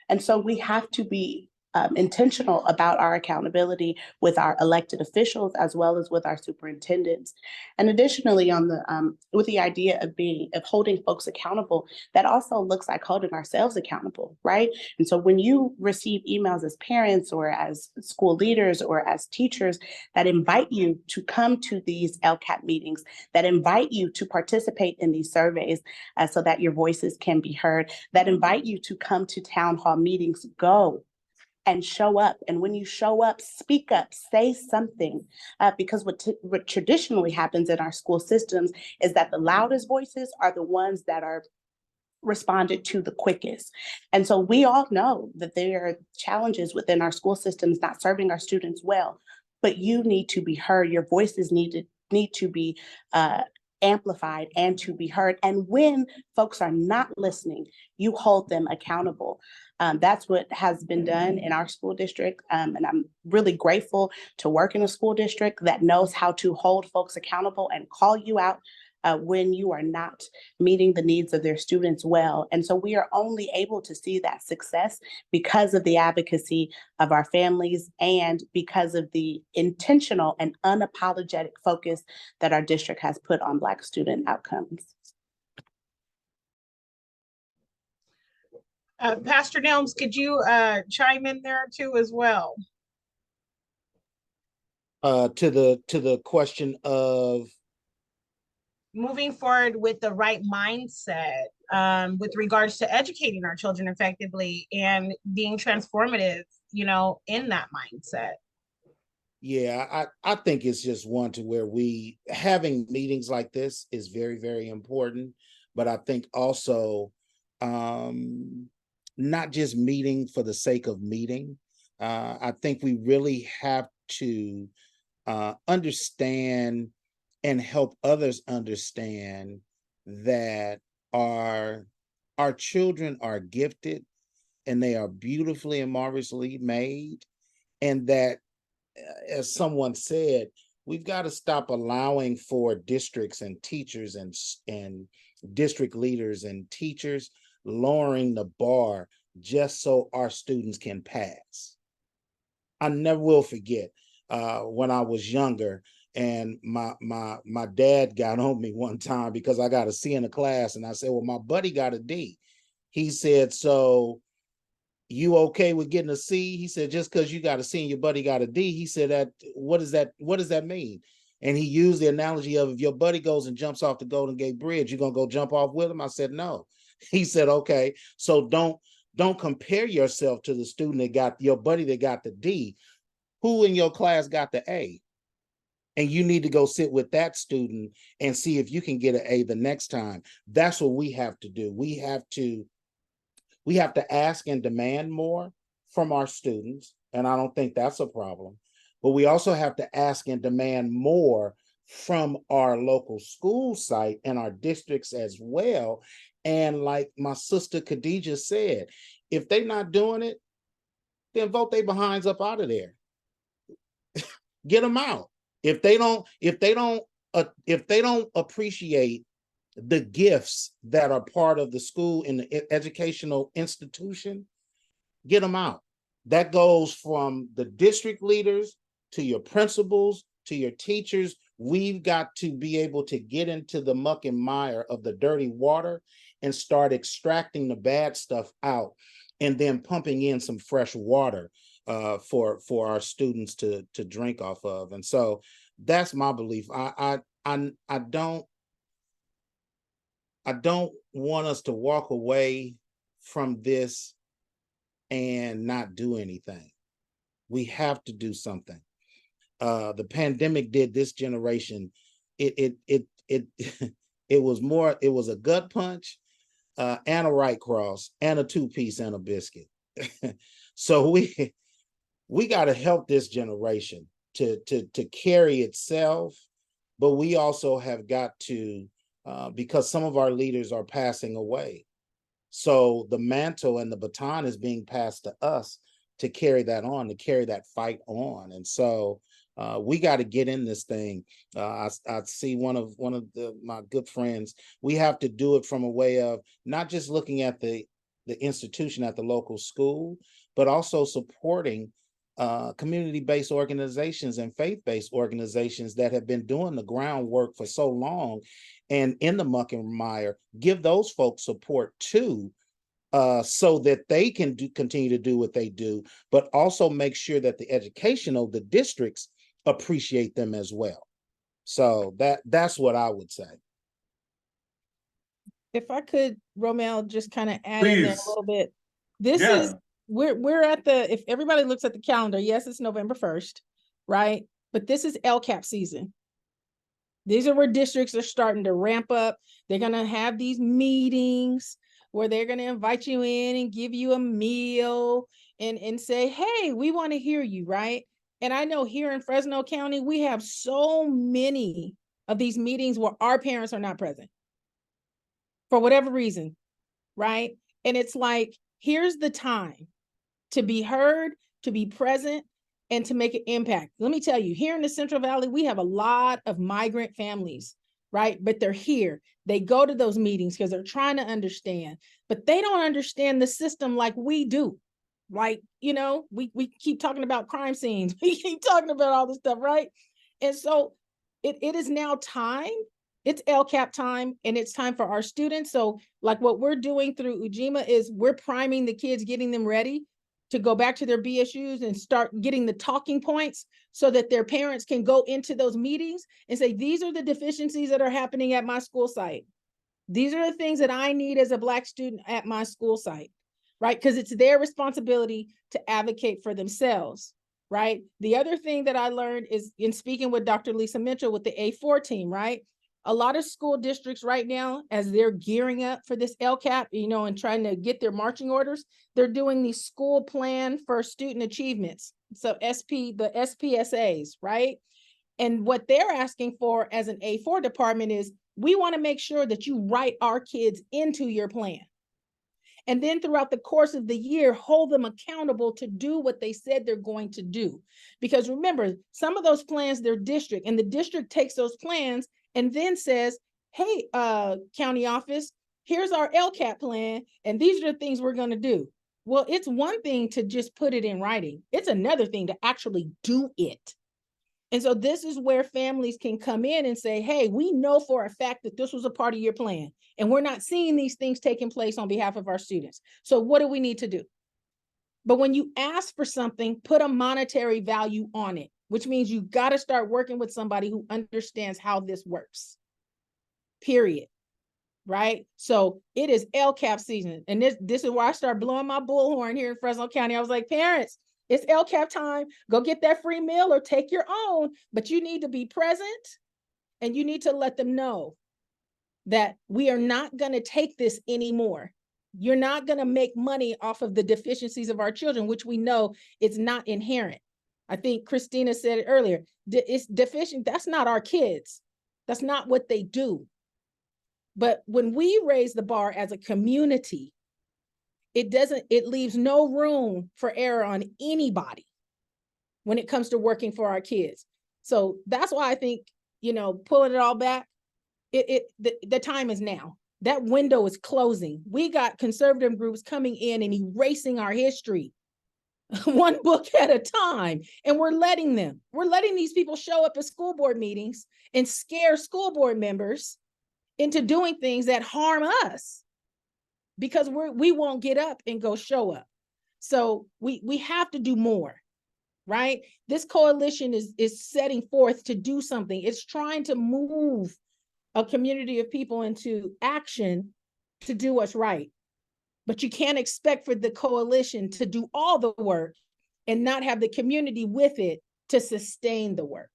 And so we have to be intentional about our accountability with our elected officials as well as with our superintendents. And additionally, on the with the idea of holding folks accountable, that also looks like holding ourselves accountable, right? And so when you receive emails as parents or as school leaders or as teachers that invite you to come to these LCAP meetings, that invite you to participate in these surveys so that your voices can be heard, that invite you to come to town hall meetings, go and show up. And when you show up, speak up, say something, because what traditionally happens in our school systems is that the loudest voices are the ones that are responded to the quickest. And so we all know that there are challenges within our school systems not serving our students well, but you need to be heard. Your voices need to be amplified and to be heard. And when folks are not listening, you hold them accountable. That's what has been done in our school district. And I'm really grateful to work in a school district that knows how to hold folks accountable and call you out when you are not meeting the needs of their students well. And so we are only able to see that success because of the advocacy of our families and because of the intentional and unapologetic focus that our district has put on Black student outcomes. Pastor Nelms, could you chime in there too as well? To the question of moving forward with the right mindset with regards to educating our children effectively and being transformative, you know, in that mindset. Yeah, I think it's just one to where we having meetings like this is very, very important. But I think also not just meeting for the sake of meeting. I think we really have to understand and help others understand that our children are gifted and they are beautifully and marvelously made, and that as someone said, we've got to stop allowing for districts and teachers and district leaders and teachers lowering the bar just so our students can pass. I never will forget when I was younger and my dad got on me one time because I got a C in a class, and I said, well, my buddy got a D. He said, so you okay with getting a C? He said, just because you got a C and your buddy got a D. He said, that what does that mean? And he used the analogy of, if your buddy goes and jumps off the Golden Gate Bridge, you're gonna go jump off with him? I said, no. He said, okay, so don't compare yourself to the student that got your buddy that got the D. Who in your class got the A? And you need to go sit with that student and see if you can get an A the next time. That's what we have to do. We have to ask and demand more from our students, and I don't think that's a problem. But we also have to ask and demand more from our local school site and our districts as well. And like my sister Khadija said, if they're not doing it, then vote their behinds up out of there. Get them out. If they don't appreciate the gifts that are part of the school and the educational institution, get them out. That goes from the district leaders to your principals to your teachers. We've got to be able to get into the muck and mire of the dirty water and start extracting the bad stuff out, and then pumping in some fresh water for our students to drink off of. And so that's my belief. I don't I don't want us to walk away from this and not do anything. We have to do something. The pandemic did this generation. It was a gut punch and a right cross and a 2-piece and a biscuit. So we got to help this generation to carry itself, but we also have got to, because some of our leaders are passing away. So the mantle and the baton is being passed to us to carry that on, to carry that fight on. And so we got to get in this thing. I see one of my good friends. We have to do it from a way of not just looking at the institution at the local school, but also supporting community-based organizations and faith-based organizations that have been doing the groundwork for so long and in the muck and mire. Give those folks support too, so that they can continue to do what they do, but also make sure that the districts appreciate them as well. So that's what I would say. If I could, Romel, just kind of add in there a little bit. This Yeah. is we're at the, if everybody looks at the calendar, yes, it's November 1st, right? But this is LCAP season. These are where districts are starting to ramp up. They're gonna have these meetings where they're gonna invite you in and give you a meal and say, hey, we want to hear you, right? And I know here in Fresno County, we have so many of these meetings where our parents are not present for whatever reason, right? And it's like, here's the time to be heard, to be present, and to make an impact. Let me tell you, here in the Central Valley, we have a lot of migrant families, right? But they're here. They go to those meetings because they're trying to understand, but they don't understand the system like we do. Like, you know, we keep talking about crime scenes. We keep talking about all this stuff, right? And so it is now time. It's LCAP time, and it's time for our students. So like what we're doing through Ujima is we're priming the kids, getting them ready to go back to their BSUs and start getting the talking points so that their parents can go into those meetings and say, these are the deficiencies that are happening at my school site. These are the things that I need as a Black student at my school site, right? Because it's their responsibility to advocate for themselves, right? The other thing that I learned is in speaking with Dr. Lisa Mitchell with the A4 team, right? A lot of school districts right now, as they're gearing up for this LCAP, you know, and trying to get their marching orders, they're doing the school plan for student achievements. So the SPSAs, right? And what they're asking for as an A4 department is, we want to make sure that you write our kids into your plan. And then throughout the course of the year, hold them accountable to do what they said they're going to do. Because remember, some of those plans, they're district, and the district takes those plans and then says, hey, county office, here's our LCAP plan, and these are the things we're going to do. Well, it's one thing to just put it in writing. It's another thing to actually do it. And so this is where families can come in and say, hey, we know for a fact that this was a part of your plan, and we're not seeing these things taking place on behalf of our students. So what do we need to do? But when you ask for something, put a monetary value on it, which means you got to start working with somebody who understands how this works, period. Right? So it is LCAP season. And this is where I start blowing my bullhorn here in Fresno County. I was like, parents, it's LCAP time. Go get that free meal or take your own, but you need to be present, and you need to let them know that we are not going to take this anymore. You're not going to make money off of the deficiencies of our children, which we know it's not inherent. I think Christina said it earlier. It's deficient. That's not our kids. That's not what they do. But when we raise the bar as a community, it leaves no room for error on anybody when it comes to working for our kids. So that's why I think, you know, pulling it all back, the time is now. That window is closing. We got conservative groups coming in and erasing our history one book at a time. And we're letting these people show up at school board meetings and scare school board members into doing things that harm us because we won't get up and go show up. So we have to do more, right? This coalition is setting forth to do something. It's trying to move a community of people into action to do what's right. But you can't expect for the coalition to do all the work and not have the community with it to sustain the work.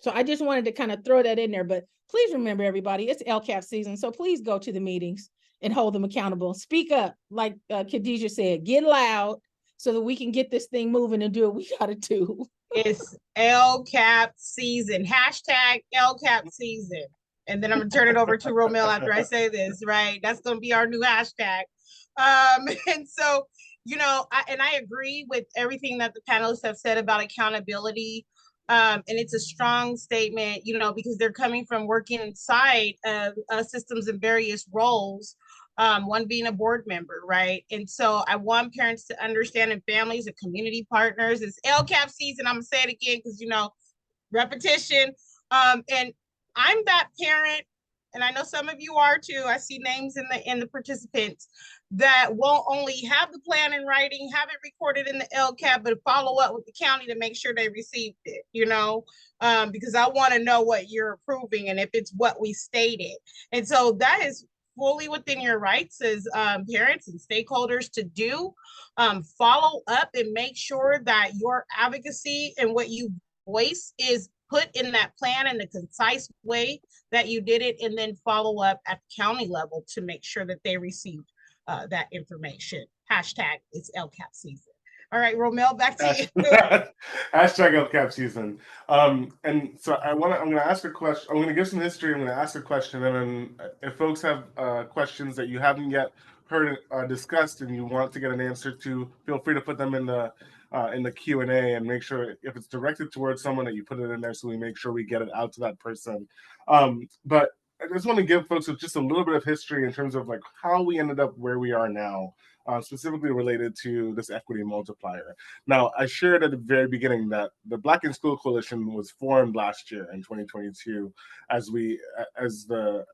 So I just wanted to kind of throw that in there, but please remember, everybody, it's LCAP season. So please go to the meetings and hold them accountable. Speak up, like Khadijah said, get loud so that we can get this thing moving and do what we gotta do. It's LCAP season, hashtag LCAP season. And then I'm gonna turn it over to Romel after I say this, right? That's gonna be our new hashtag. And so, you know, I agree with everything that the panelists have said about accountability. And it's a strong statement, you know, because they're coming from working inside of systems in various roles, one being a board member, right? And so I want parents to understand, and families and community partners, it's LCAP season. I'm gonna say it again because, you know, repetition. And I'm that parent, and I know some of you are too. I see names in the participants that won't only have the plan in writing, have it recorded in the LCAP, but follow up with the county to make sure they received it, you know, because I want to know what you're approving and if it's what we stated. And so that is fully within your rights as parents and stakeholders to do. Follow up and make sure that your advocacy and what you voice is put in that plan in the concise way that you did it, and then follow up at the county level to make sure that they received that information. Hashtag it's LCAP season. All right, Romel, back to you. Hashtag LCAP season. And so I'm going to ask a question. I'm going to give some history. I'm going to ask a question. And then if folks have questions that you haven't yet heard discussed and you want to get an answer to, feel free to put them in the Q&A, and make sure if it's directed towards someone that you put it in there so we make sure we get it out to that person. But I just want to give folks just a little bit of history in terms of like how we ended up where we are now, specifically related to this equity multiplier. Now, I shared at the very beginning that the Black in School Coalition was formed last year in 2022 as the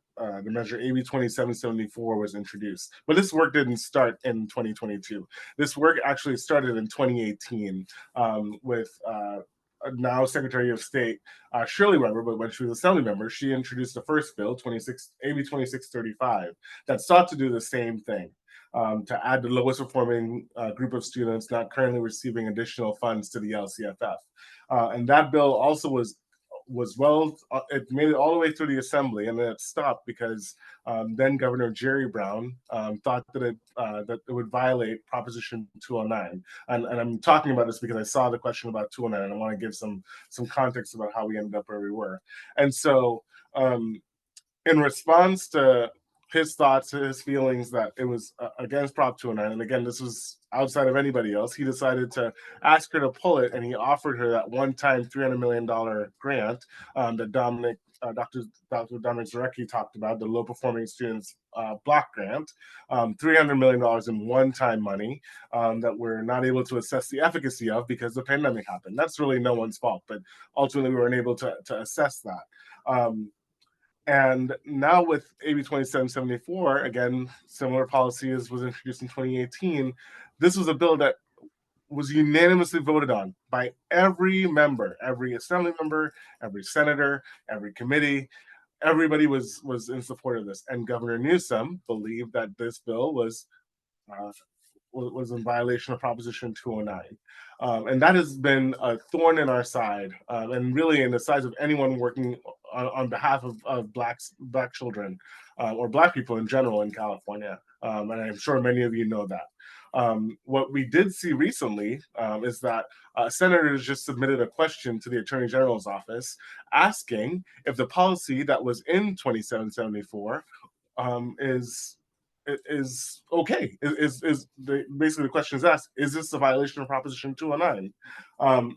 measure AB 2774 was introduced. But this work didn't start in 2022. This work actually started in 2018 with now Secretary of State Shirley Weber, but when she was Assembly member, she introduced the first bill, AB 2635, that sought to do the same thing, to add the lowest performing group of students not currently receiving additional funds to the LCFF. And that bill also was it made it all the way through the Assembly, and then it stopped because then Governor Jerry Brown thought that it would violate Proposition 209. And I'm talking about this because I saw the question about 209, and I want to give some context about how we ended up where we were. And so in response to his thoughts, his feelings that it was against Prop 209, and again, this was outside of anybody else, he decided to ask her to pull it, and he offered her that one-time $300 million grant that Dr. Dominic Zarecki talked about, the low-performing students block grant, $300 million in one-time money that we're not able to assess the efficacy of because the pandemic happened. That's really no one's fault, but ultimately we weren't able to assess that. And now with AB 2774, again, similar policy was introduced in 2018. This was a bill that was unanimously voted on by every member, every assembly member, every senator, every committee. Everybody was in support of this. And Governor Newsom believed that this bill was in violation of Proposition 209. And that has been a thorn in our side, and really in the sides of anyone working on behalf of Black children or Black people in general in California. And I'm sure many of you know that. What we did see recently is that senators just submitted a question to the Attorney General's office asking if the policy that was in 2774 is okay. Basically the question is asked, is this a violation of Proposition 209?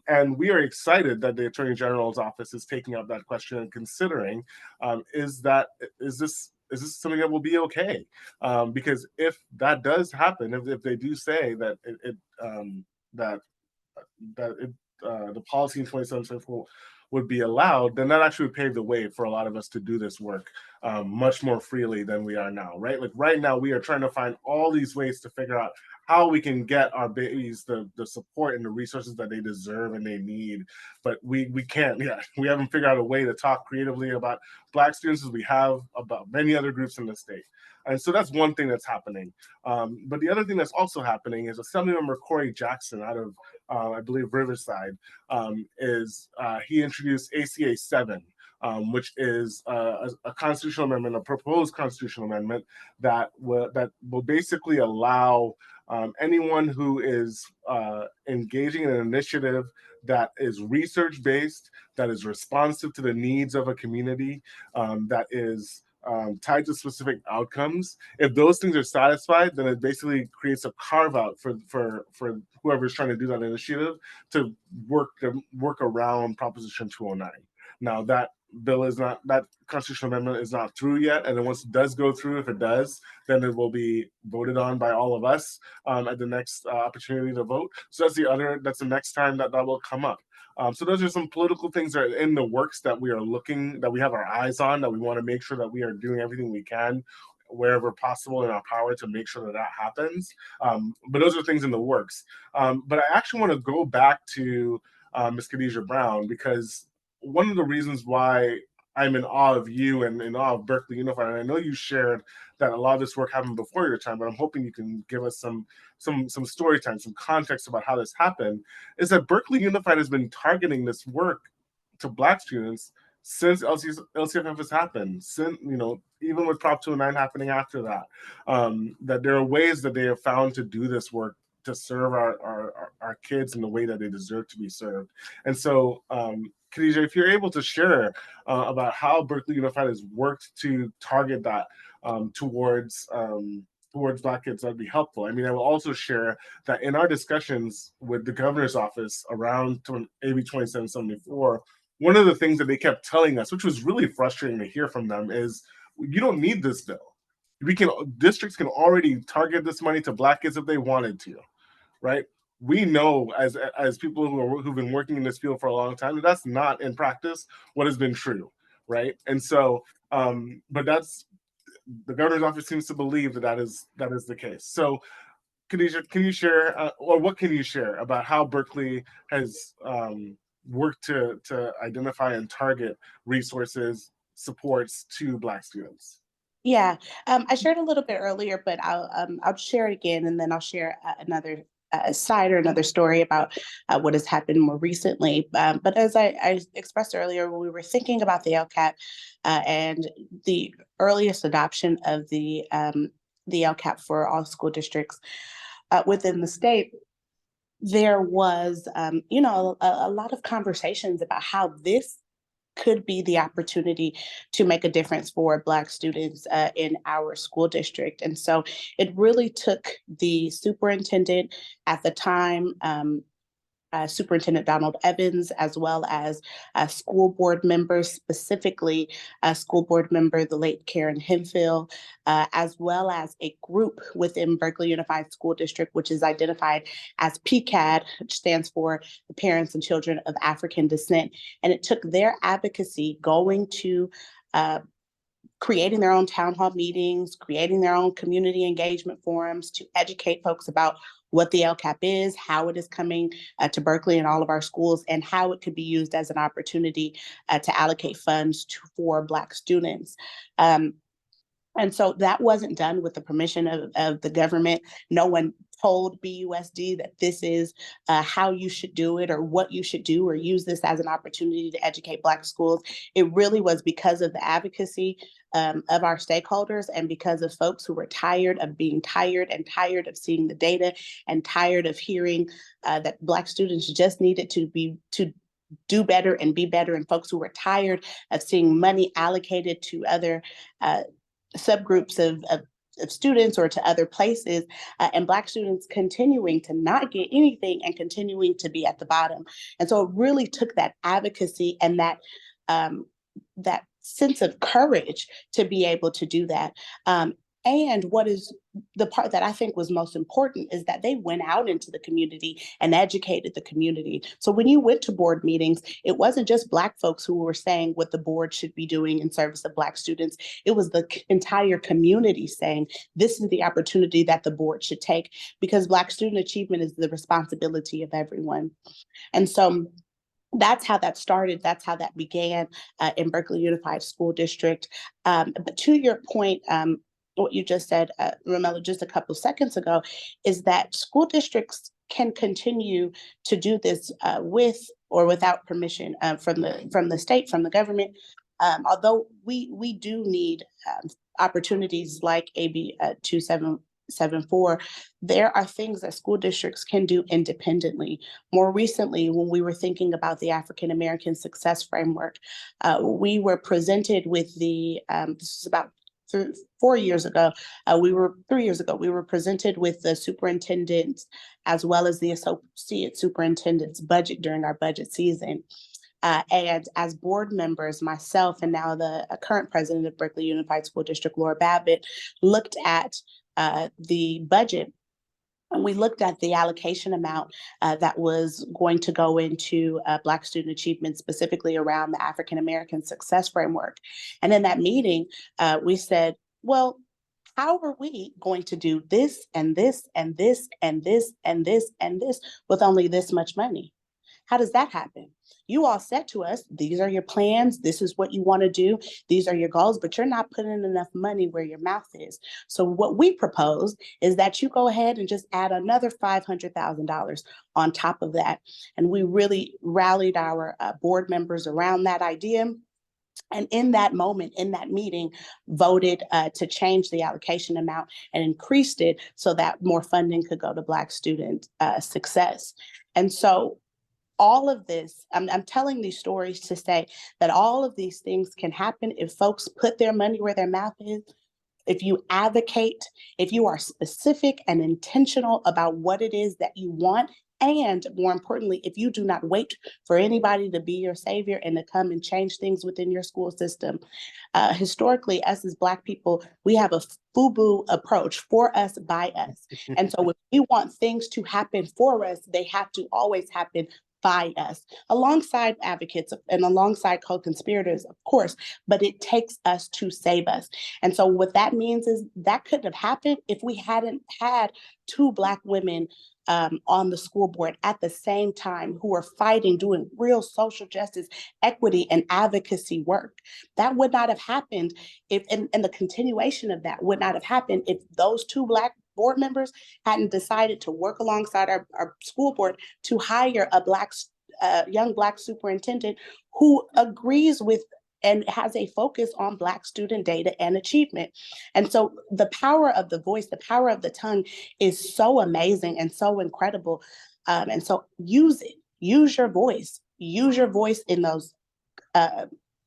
And we are excited that the Attorney General's office is taking up that question and considering, is this something that will be okay? Because if that does happen, if they do say that the policy in 2774 would be allowed, then that actually would pave the way for a lot of us to do this work much more freely than we are now, right? Like right now, we are trying to find all these ways to figure out how we can get our babies the support and the resources that they deserve and they need. But we can't yet. We haven't figured out a way to talk creatively about Black students as we have about many other groups in the state. And so that's one thing that's happening. But the other thing that's also happening is Assemblymember Corey Jackson out of, I believe, Riverside, he introduced ACA 7, which is a constitutional amendment, a proposed constitutional amendment that will basically allow anyone who is engaging in an initiative that is research-based, that is responsive to the needs of a community, that is tied to specific outcomes. If those things are satisfied, then it basically creates a carve-out for whoever's trying to do that initiative to work around Proposition 209. Now that constitutional amendment is not through yet, and then once it does go through, if it does, then it will be voted on by all of us at the next opportunity to vote. So that's the next time that will come up. So those are some political things that are in the works that we have our eyes on, that we want to make sure that we are doing everything we can wherever possible in our power to make sure that happens. But those are things in the works. But I actually want to go back to Ms. Khadijah Brown, because one of the reasons why I'm in awe of you and in awe of Berkeley Unified, and I know you shared that a lot of this work happened before your time, but I'm hoping you can give us some story time, some context about how this happened, is that Berkeley Unified has been targeting this work to Black students since LCFF has happened, since, even with Prop 209 happening after that, that there are ways that they have found to do this work to serve our kids in the way that they deserve to be served. And so, Khadijah, if you're able to share about how Berkeley Unified has worked to target that towards Black kids, that'd be helpful. I mean, I will also share that in our discussions with the governor's office around AB 2774, one of the things that they kept telling us, which was really frustrating to hear from them, is you don't need this bill. Districts can already target this money to Black kids if they wanted to, right? We know as people who've been working in this field for a long time that that's not in practice what has been true, right? And so, but that's the governor's office seems to believe that is the case. So, Khadijah, can you share, or what can you share about how Berkeley has worked to identify and target resources, supports to Black students? Yeah, I shared a little bit earlier, but I'll share it again, and then I'll share another side or another story about what has happened more recently. But as I expressed earlier, when we were thinking about the LCAP and the earliest adoption of the LCAP for all school districts within the state, there was, a lot of conversations about how this could be the opportunity to make a difference for Black students in our school district. And so it really took the superintendent at the time, Superintendent Donald Evans, as well as school board members, specifically school board member, the late Karen Hemphill, as well as a group within Berkeley Unified School District, which is identified as PCAD, which stands for the Parents and Children of African Descent. And it took their advocacy going to creating their own town hall meetings, creating their own community engagement forums to educate folks about what the LCAP is, how it is coming to Berkeley and all of our schools, and how it could be used as an opportunity to allocate funds for Black students. And so that wasn't done with the permission of the government. No one told BUSD that this is how you should do it or what you should do or use this as an opportunity to educate Black schools. It really was because of the advocacy of our stakeholders and because of folks who were tired of being tired and tired of seeing the data and tired of hearing that Black students just needed to do better and be better, and folks who were tired of seeing money allocated to other subgroups of students or to other places, and Black students continuing to not get anything and continuing to be at the bottom. And so it really took that advocacy and that sense of courage to be able to do that. And what is the part that I think was most important is that they went out into the community and educated the community. So when you went to board meetings, it wasn't just Black folks who were saying what the board should be doing in service of Black students. It was the entire community saying, this is the opportunity that the board should take, because Black student achievement is the responsibility of everyone. And so that's how that started. That's how that began in Berkeley Unified School District. But to your point, what you just said, Romel, just a couple of seconds ago, is that school districts can continue to do this with or without permission from the state, from the government. Although we do need opportunities like AB 2774, there are things that school districts can do independently. More recently, when we were thinking about the African American Success Framework, we were presented with the, this is about 4 years ago, 3 years ago, we were presented with the superintendent's as well as the associate superintendent's budget during our budget season. And as board members, myself and now the current president of Berkeley Unified School District, Laura Babbitt, looked at the budget, and we looked at the allocation amount that was going to go into Black student achievement, specifically around the African American Success Framework. And in that meeting, we said, well, how are we going to do this and this and this and this and this and this with only this much money? How does that happen? You all said to us, these are your plans, this is what you want to do, these are your goals, but you're not putting enough money where your mouth is. So what we propose is that you go ahead and just add another $500,000 on top of that. And we really rallied our board members around that idea. And in that moment, in that meeting, voted to change the allocation amount and increased it so that more funding could go to Black student success. And so all of this, I'm telling these stories to say that all of these things can happen if folks put their money where their mouth is, if you advocate, if you are specific and intentional about what it is that you want, and more importantly, if you do not wait for anybody to be your savior and to come and change things within your school system. Historically, us as Black people, we have a FUBU approach, for us, by us. And so if we want things to happen for us, they have to always happen by us, alongside advocates and alongside co-conspirators, of course, but it takes us to save us. And so what that means is that couldn't have happened if we hadn't had 2 Black women on the school board at the same time who are fighting, doing real social justice, equity, and advocacy work. That would not have happened if, and the continuation of that would not have happened if those 2 Black board members hadn't decided to work alongside our school board to hire a young Black superintendent who agrees with and has a focus on Black student data and achievement. And so the power of the voice, the power of the tongue is so amazing and so incredible. And so use it, use your voice in those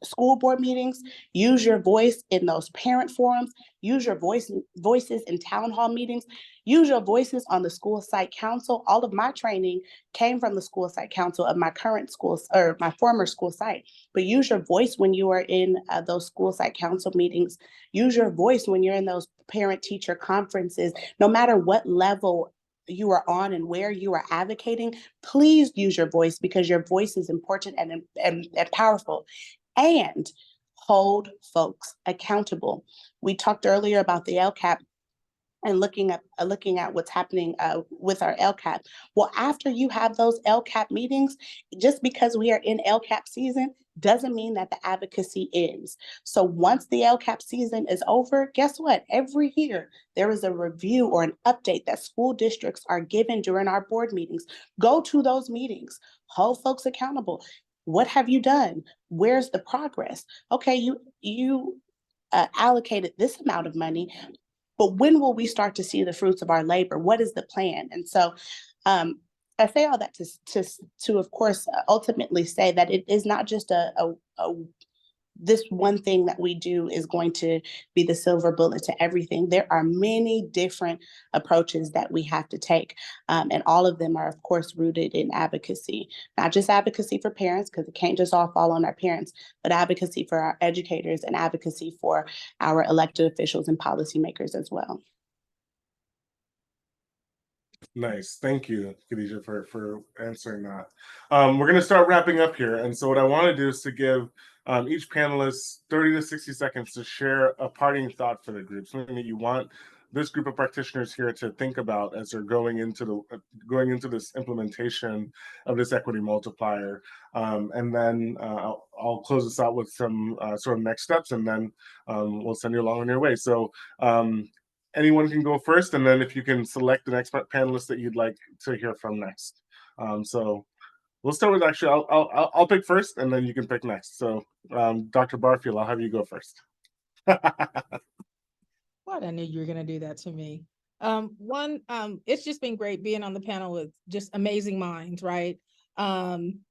school board meetings, use your voice in those parent forums, use your voices in town hall meetings, use your voices on the school site council. All of my training came from the school site council of my current schools or my former school site. But use your voice when you are in those school site council meetings. Use your voice when you're in those parent teacher conferences. No matter what level you are on and where you are advocating, please use your voice, because your voice is important and powerful. And hold folks accountable. We talked earlier about the LCAP and looking at what's happening with our LCAP. Well, after you have those LCAP meetings, just because we are in LCAP season doesn't mean that the advocacy ends. So once the LCAP season is over, guess what? Every year there is a review or an update that school districts are given during our board meetings. Go to those meetings, hold folks accountable. What have you done? Where's the progress? Okay, you allocated this amount of money, but when will we start to see the fruits of our labor? What is the plan? And so I say all that to of course, ultimately say that it is not just a this one thing that we do is going to be the silver bullet to everything. There are many different approaches that we have to take. And all of them are, of course, rooted in advocacy, not just advocacy for parents, because it can't just all fall on our parents, but advocacy for our educators and advocacy for our elected officials and policymakers as well. Nice. Thank you, Khadijah, for answering that. We're going to start wrapping up here. And so what I want to do is to give each panelist 30 to 60 seconds to share a parting thought for the group, something that you want this group of practitioners here to think about as they're going into this implementation of this equity multiplier. And then I'll close this out with some sort of next steps, and then we'll send you along on your way. So anyone can go first, and then if you can select the next panelist that you'd like to hear from next. So we'll start with, actually, I'll pick first, and then you can pick next. So Dr. Barfield, I'll have you go first. What, I knew you were going to do that to me. It's just been great being on the panel with just amazing minds, right?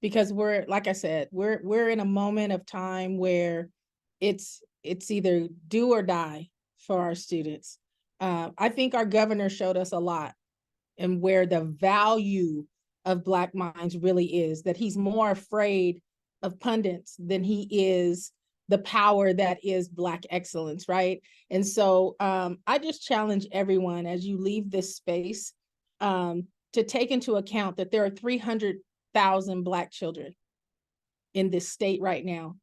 Because we're, like I said, we're in a moment of time where it's either do or die for our students. I think our governor showed us a lot, and where the value of Black minds really is, that he's more afraid of pundits than he is the power that is Black excellence, right? And so I just challenge everyone as you leave this space to take into account that there are 300,000 Black children in this state right now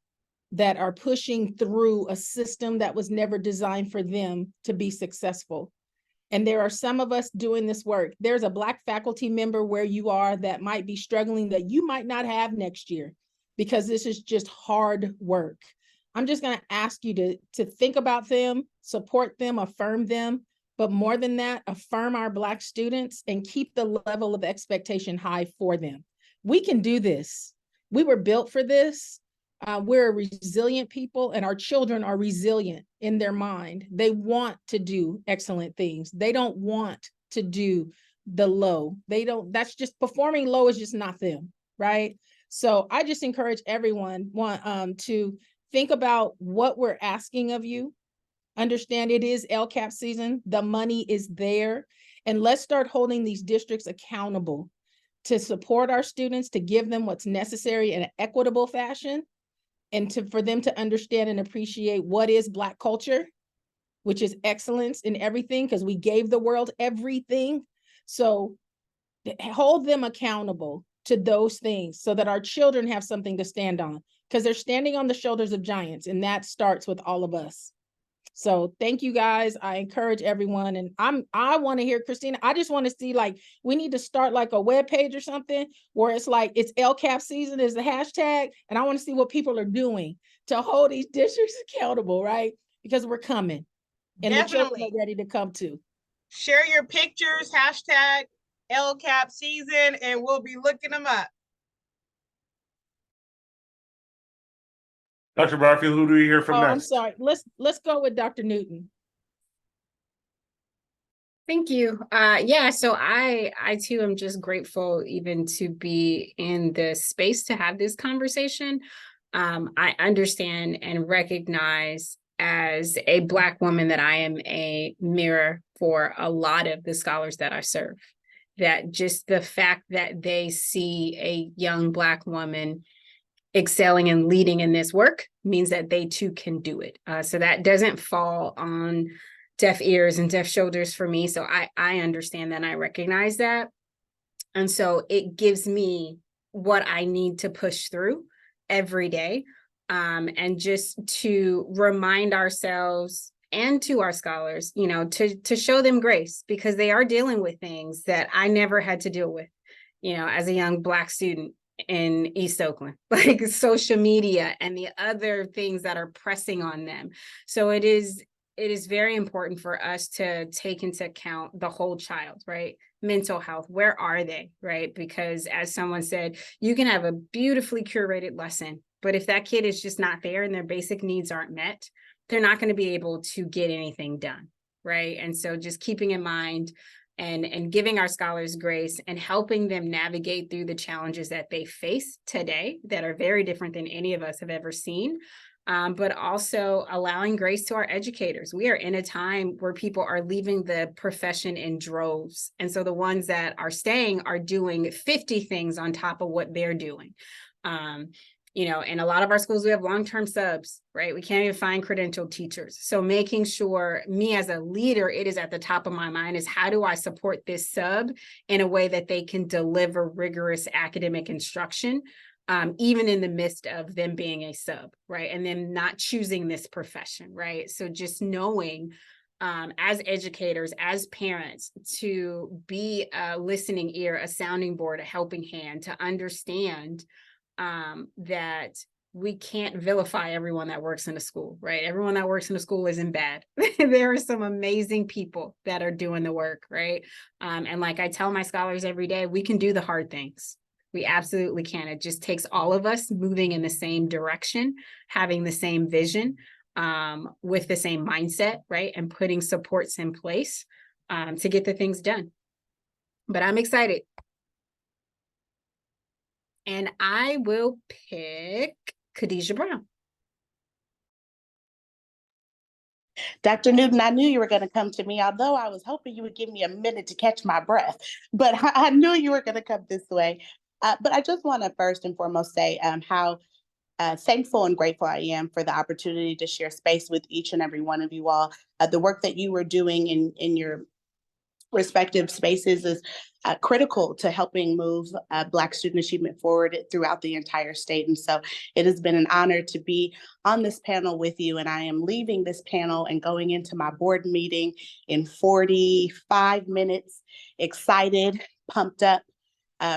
that are pushing through a system that was never designed for them to be successful. And there are some of us doing this work. There's a Black faculty member where you are that might be struggling that you might not have next year, because this is just hard work. I'm just going to ask you to think about them, support them, affirm them, but more than that, affirm our Black students and keep the level of expectation high for them. We can do this. We were built for this. We're a resilient people, and our children are resilient in their mind. They want to do excellent things. They don't want to do the low. That's just, performing low is just not them, right? So I just encourage everyone to think about what we're asking of you. Understand it is LCAP season. The money is there. And let's start holding these districts accountable to support our students, to give them what's necessary in an equitable fashion, and for them to understand and appreciate what is Black culture, which is excellence in everything, because we gave the world everything. So hold them accountable to those things so that our children have something to stand on, because they're standing on the shoulders of giants, and that starts with all of us. So thank you guys. I encourage everyone, and I want to hear Christina. I just want to see, like, we need to start like a web page or something where it's like it's LCAP season is the hashtag, and I want to see what people are doing to hold these districts accountable, right? Because we're coming, and the children are ready to come too. Share your pictures, hashtag LCAP season, and we'll be looking them up. Dr. Barfield, who do we hear from next? I'm sorry. Let's go with Dr. Newton. Thank you. Yeah, so I too am just grateful even to be in the space to have this conversation. I understand and recognize as a Black woman that I am a mirror for a lot of the scholars that I serve. That just the fact that they see a young Black woman excelling and leading in this work means that they too can do it. So that doesn't fall on deaf ears and deaf shoulders for me. So I understand that, and I recognize that. And so it gives me what I need to push through every day. And just to remind ourselves and to our scholars, you know, to show them grace, because they are dealing with things that I never had to deal with, you know, as a young Black student in East Oakland, like social media and the other things that are pressing on them. So it is very important for us to take into account the whole child, right? Mental health, where are they, right? Because as someone said, you can have a beautifully curated lesson, but if that kid is just not there and their basic needs aren't met, they're not going to be able to get anything done, right? And so just keeping in mind and giving our scholars grace and helping them navigate through the challenges that they face today that are very different than any of us have ever seen. but also allowing grace to our educators. We are in a time where people are leaving the profession in droves. And so the ones that are staying are doing 50 things on top of what they're doing. You know, in a lot of our schools, we have long-term subs, right? We can't even find credentialed teachers. So making sure, me as a leader, it is at the top of my mind is how do I support this sub in a way that they can deliver rigorous academic instruction, even in the midst of them being a sub, right? And then not choosing this profession, right? So just knowing as educators, as parents, to be a listening ear, a sounding board, a helping hand, to understand that we can't vilify everyone that works in a school, right? Everyone that works in a school isn't bad. There are some amazing people that are doing the work, right? And like I tell my scholars every day, we can do the hard things. We absolutely can. It just takes all of us moving in the same direction, having the same vision, with the same mindset, right? And putting supports in place to get the things done. But I'm excited. And I will pick Khadijah Brown. Dr. Newton, I knew you were going to come to me, although I was hoping you would give me a minute to catch my breath, but I knew you were going to come this way. But I just want to first and foremost say how thankful and grateful I am for the opportunity to share space with each and every one of you all. The work that you were doing in your respective spaces is critical to helping move Black student achievement forward throughout the entire state. And so it has been an honor to be on this panel with you. And I am leaving this panel and going into my board meeting in 45 minutes, excited, pumped up,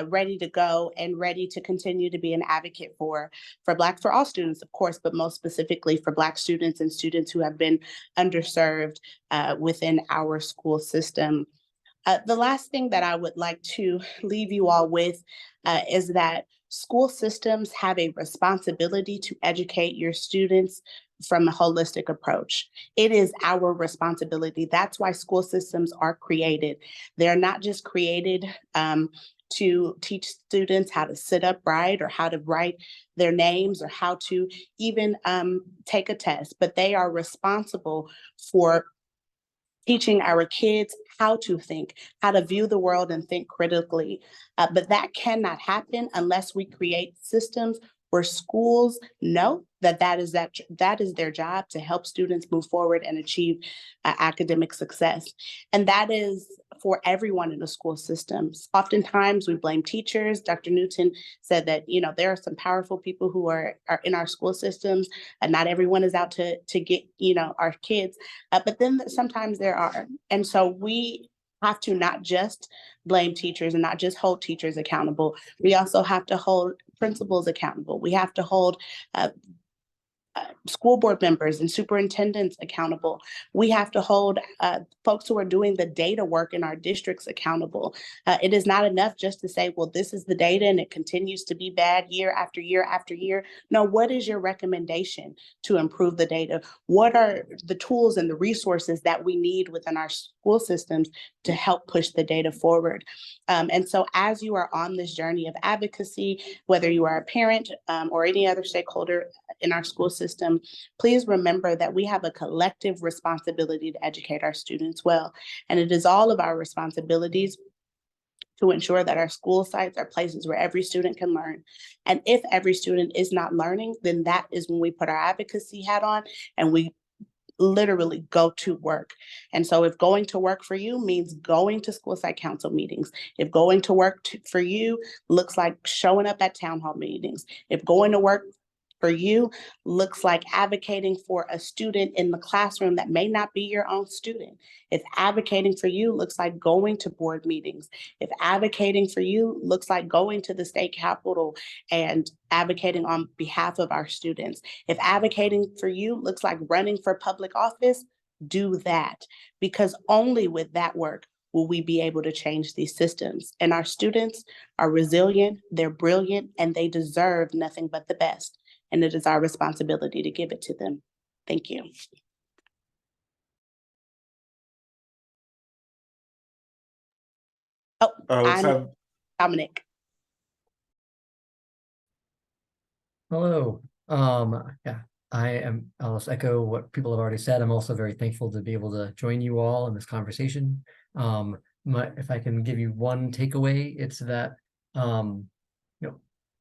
ready to go, and ready to continue to be an advocate for all students, of course, but most specifically for Black students and students who have been underserved within our school system. The last thing that I would like to leave you all with is that school systems have a responsibility to educate your students from a holistic approach. It is our responsibility. That's why school systems are created. They're not just created to teach students how to sit upright or how to write their names or how to even take a test, but they are responsible for teaching our kids how to think, how to view the world and think critically. But that cannot happen unless we create systems where schools know that is their job to help students move forward and achieve academic success. And that is for everyone in the school systems. Oftentimes we blame teachers. Dr. Newton said that, you know, there are some powerful people who are in our school systems, and not everyone is out to get, you know, our kids. But then sometimes there are. And so we have to not just blame teachers and not just hold teachers accountable. We also have to hold principals accountable. We have to hold school board members and superintendents accountable. We have to hold folks who are doing the data work in our districts accountable. It is not enough just to say, well, this is the data and it continues to be bad year after year after year. No, what is your recommendation to improve the data? What are the tools and the resources that we need within our school systems to help push the data forward? And so as you are on this journey of advocacy, whether you are a parent or any other stakeholder in our school system, please remember that we have a collective responsibility to educate our students well. And it is all of our responsibilities to ensure that our school sites are places where every student can learn. And if every student is not learning, then that is when we put our advocacy hat on and we literally go to work. And so if going to work for you means going to school site council meetings, if going to work for you looks like showing up at town hall meetings, if going to work for you looks like advocating for a student in the classroom that may not be your own student, if advocating for you looks like going to board meetings, if advocating for you looks like going to the state capitol and advocating on behalf of our students, if advocating for you looks like running for public office, do that, because only with that work will we be able to change these systems. And our students are resilient, they're brilliant, and they deserve nothing but the best. And it is our responsibility to give it to them. Thank you. Oh, I'm Dominic. Hello. Yeah. I'll just echo what people have already said. I'm also very thankful to be able to join you all in this conversation. If I can give you one takeaway, it's that,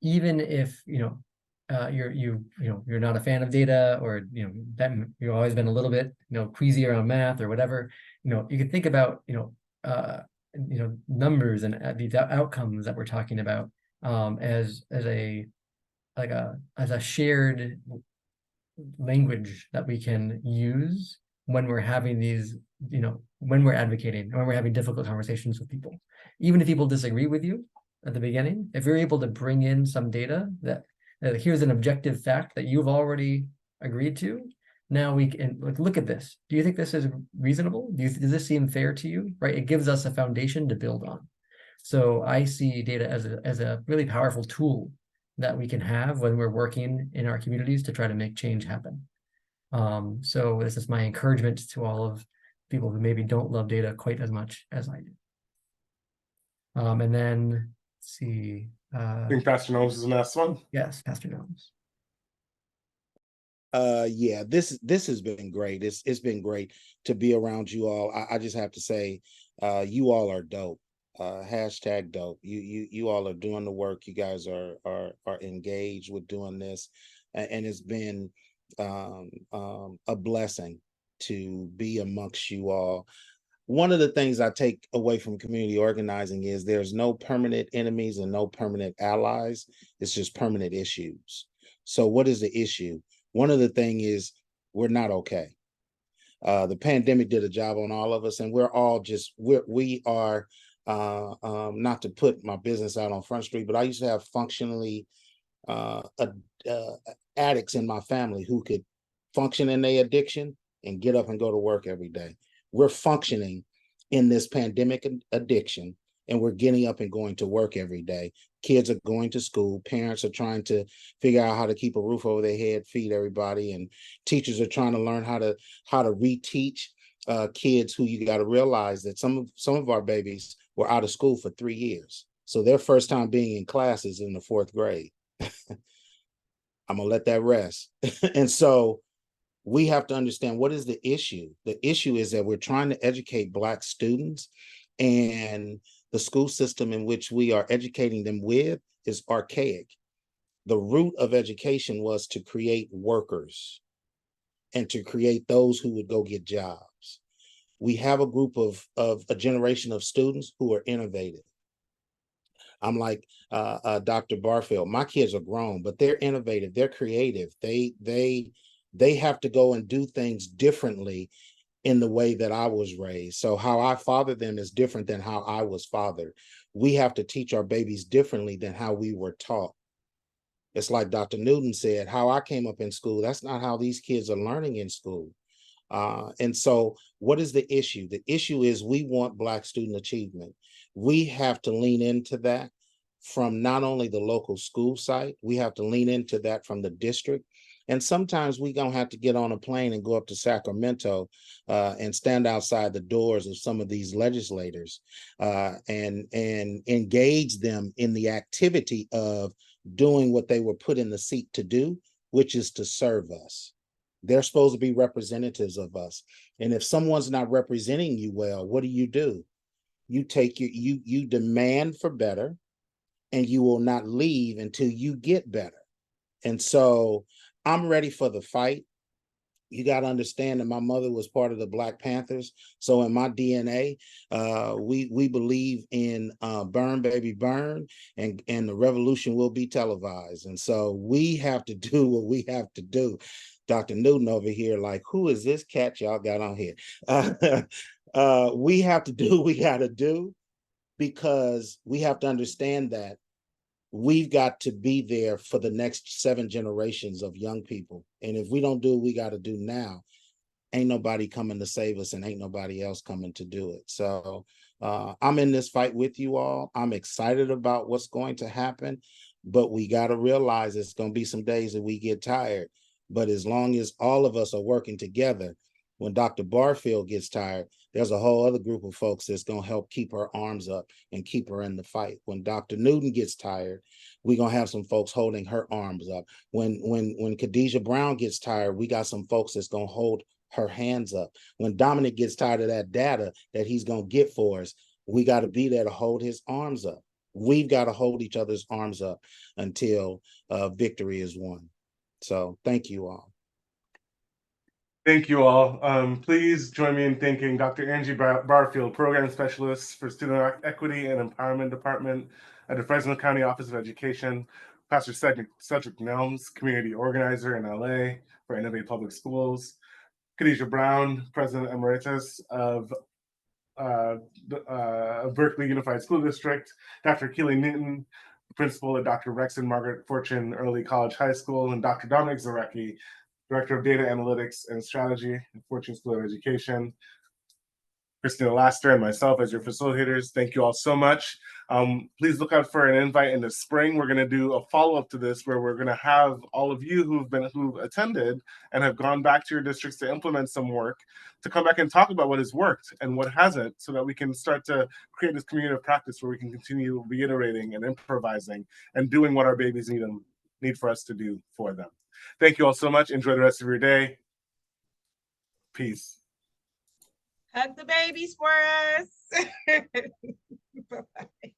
even if, you're not a fan of data, or, that you've always been a little bit, queasy around math or whatever, you can think about, numbers and these outcomes that we're talking about, as a shared language that we can use when we're having these, when we're advocating, when we're having difficult conversations with people. Even if people disagree with you at the beginning, if you're able to bring in some data that here's an objective fact that you've already agreed to, now we can look at this. Do you think this is reasonable? Does this seem fair to you? Right? It gives us a foundation to build on. So I see data as a really powerful tool that we can have when we're working in our communities to try to make change happen. So this is my encouragement to all of people who maybe don't love data quite as much as I do. And then, let's see. I think Pastor Gnomes is the next one. Yes, Pastor Gnomes. Yeah, this has been great. It's been great to be around you all. I just have to say, you all are dope. Hashtag dope. You all are doing the work. You guys are engaged with doing this, and it's been a blessing to be amongst you all. One of the things I take away from community organizing is there's no permanent enemies and no permanent allies. It's just permanent issues. So what is the issue? One of the things is we're not okay. The pandemic did a job on all of us, and we're all just, we are not to put my business out on Front Street, but I used to have functionally addicts in my family who could function in their addiction and get up and go to work every day. We're functioning in this pandemic addiction, and we're getting up and going to work every day. Kids are going to school. Parents are trying to figure out how to keep a roof over their head, feed everybody, and teachers are trying to learn how to reteach kids who, you got to realize that some of our babies were out of school for 3 years. So their first time being in class is in the 4th grade. I'm gonna let that rest. And so we have to understand, what is the issue? The issue is that we're trying to educate Black students, and the school system in which we are educating them with is archaic. The root of education was to create workers and to create those who would go get jobs. We have a group of a generation of students who are innovative. I'm like Dr. Barfield. My kids are grown, but they're innovative. They're creative. They have to go and do things differently in the way that I was raised. So how I father them is different than how I was fathered. We have to teach our babies differently than how we were taught. It's like Dr. Newton said, how I came up in school, that's not how these kids are learning in school. And so what is the issue? The issue is we want Black student achievement. We have to lean into that from not only the local school site, we have to lean into that from the district. And sometimes we gonna have to get on a plane and go up to Sacramento and stand outside the doors of some of these legislators and engage them in the activity of doing what they were put in the seat to do, which is to serve us. They're supposed to be representatives of us. And if someone's not representing you well, what do? You take you demand for better, and you will not leave until you get better. And so I'm ready for the fight. You got to understand that my mother was part of the Black Panthers. So in my DNA, we believe in burn, baby, burn, and the revolution will be televised. And so we have to do what we have to do. Dr. Newton over here, like, who is this cat y'all got on here? We have to do what we got to do, because we have to understand that we've got to be there for the next 7 generations of young people. And if we don't do what we got to do now, ain't nobody coming to save us, and ain't nobody else coming to do it. So I'm in this fight with you all. I'm excited about what's going to happen, but we got to realize it's going to be some days that we get tired. But as long as all of us are working together, When Dr. Barfield gets tired, there's a whole other group of folks that's going to help keep her arms up and keep her in the fight. When Dr. Newton gets tired, we're going to have some folks holding her arms up. When Khadijah Brown gets tired, we got some folks that's going to hold her hands up. When Dominic gets tired of that data that he's going to get for us, we got to be there to hold his arms up. We've got to hold each other's arms up until victory is won. So thank you all. Thank you all. Please join me in thanking Dr. Angie Barfield, Program Specialist for Student Equity and Empowerment Department at the Fresno County Office of Education, Pastor Cedric Nelms, Community Organizer in LA for Innovate Public Schools, Khadijah Brown, President Emeritus of Berkeley Unified School District, Dr. Keely Newton, Principal at Dr. Rex and Margaret Fortune Early College High School, and Dr. Dominic Zarecki, Director of Data Analytics and Strategy at Fortune School of Education. Christina Laster and myself as your facilitators, thank you all so much. Please look out for an invite in the spring. We're going to do a follow-up to this where we're going to have all of you who've attended and have gone back to your districts to implement some work to come back and talk about what has worked and what hasn't, so that we can start to create this community of practice where we can continue reiterating and improvising and doing what our babies need for us to do for them. Thank you all so much. Enjoy the rest of your day. Peace. Hug the babies for us. Bye-bye.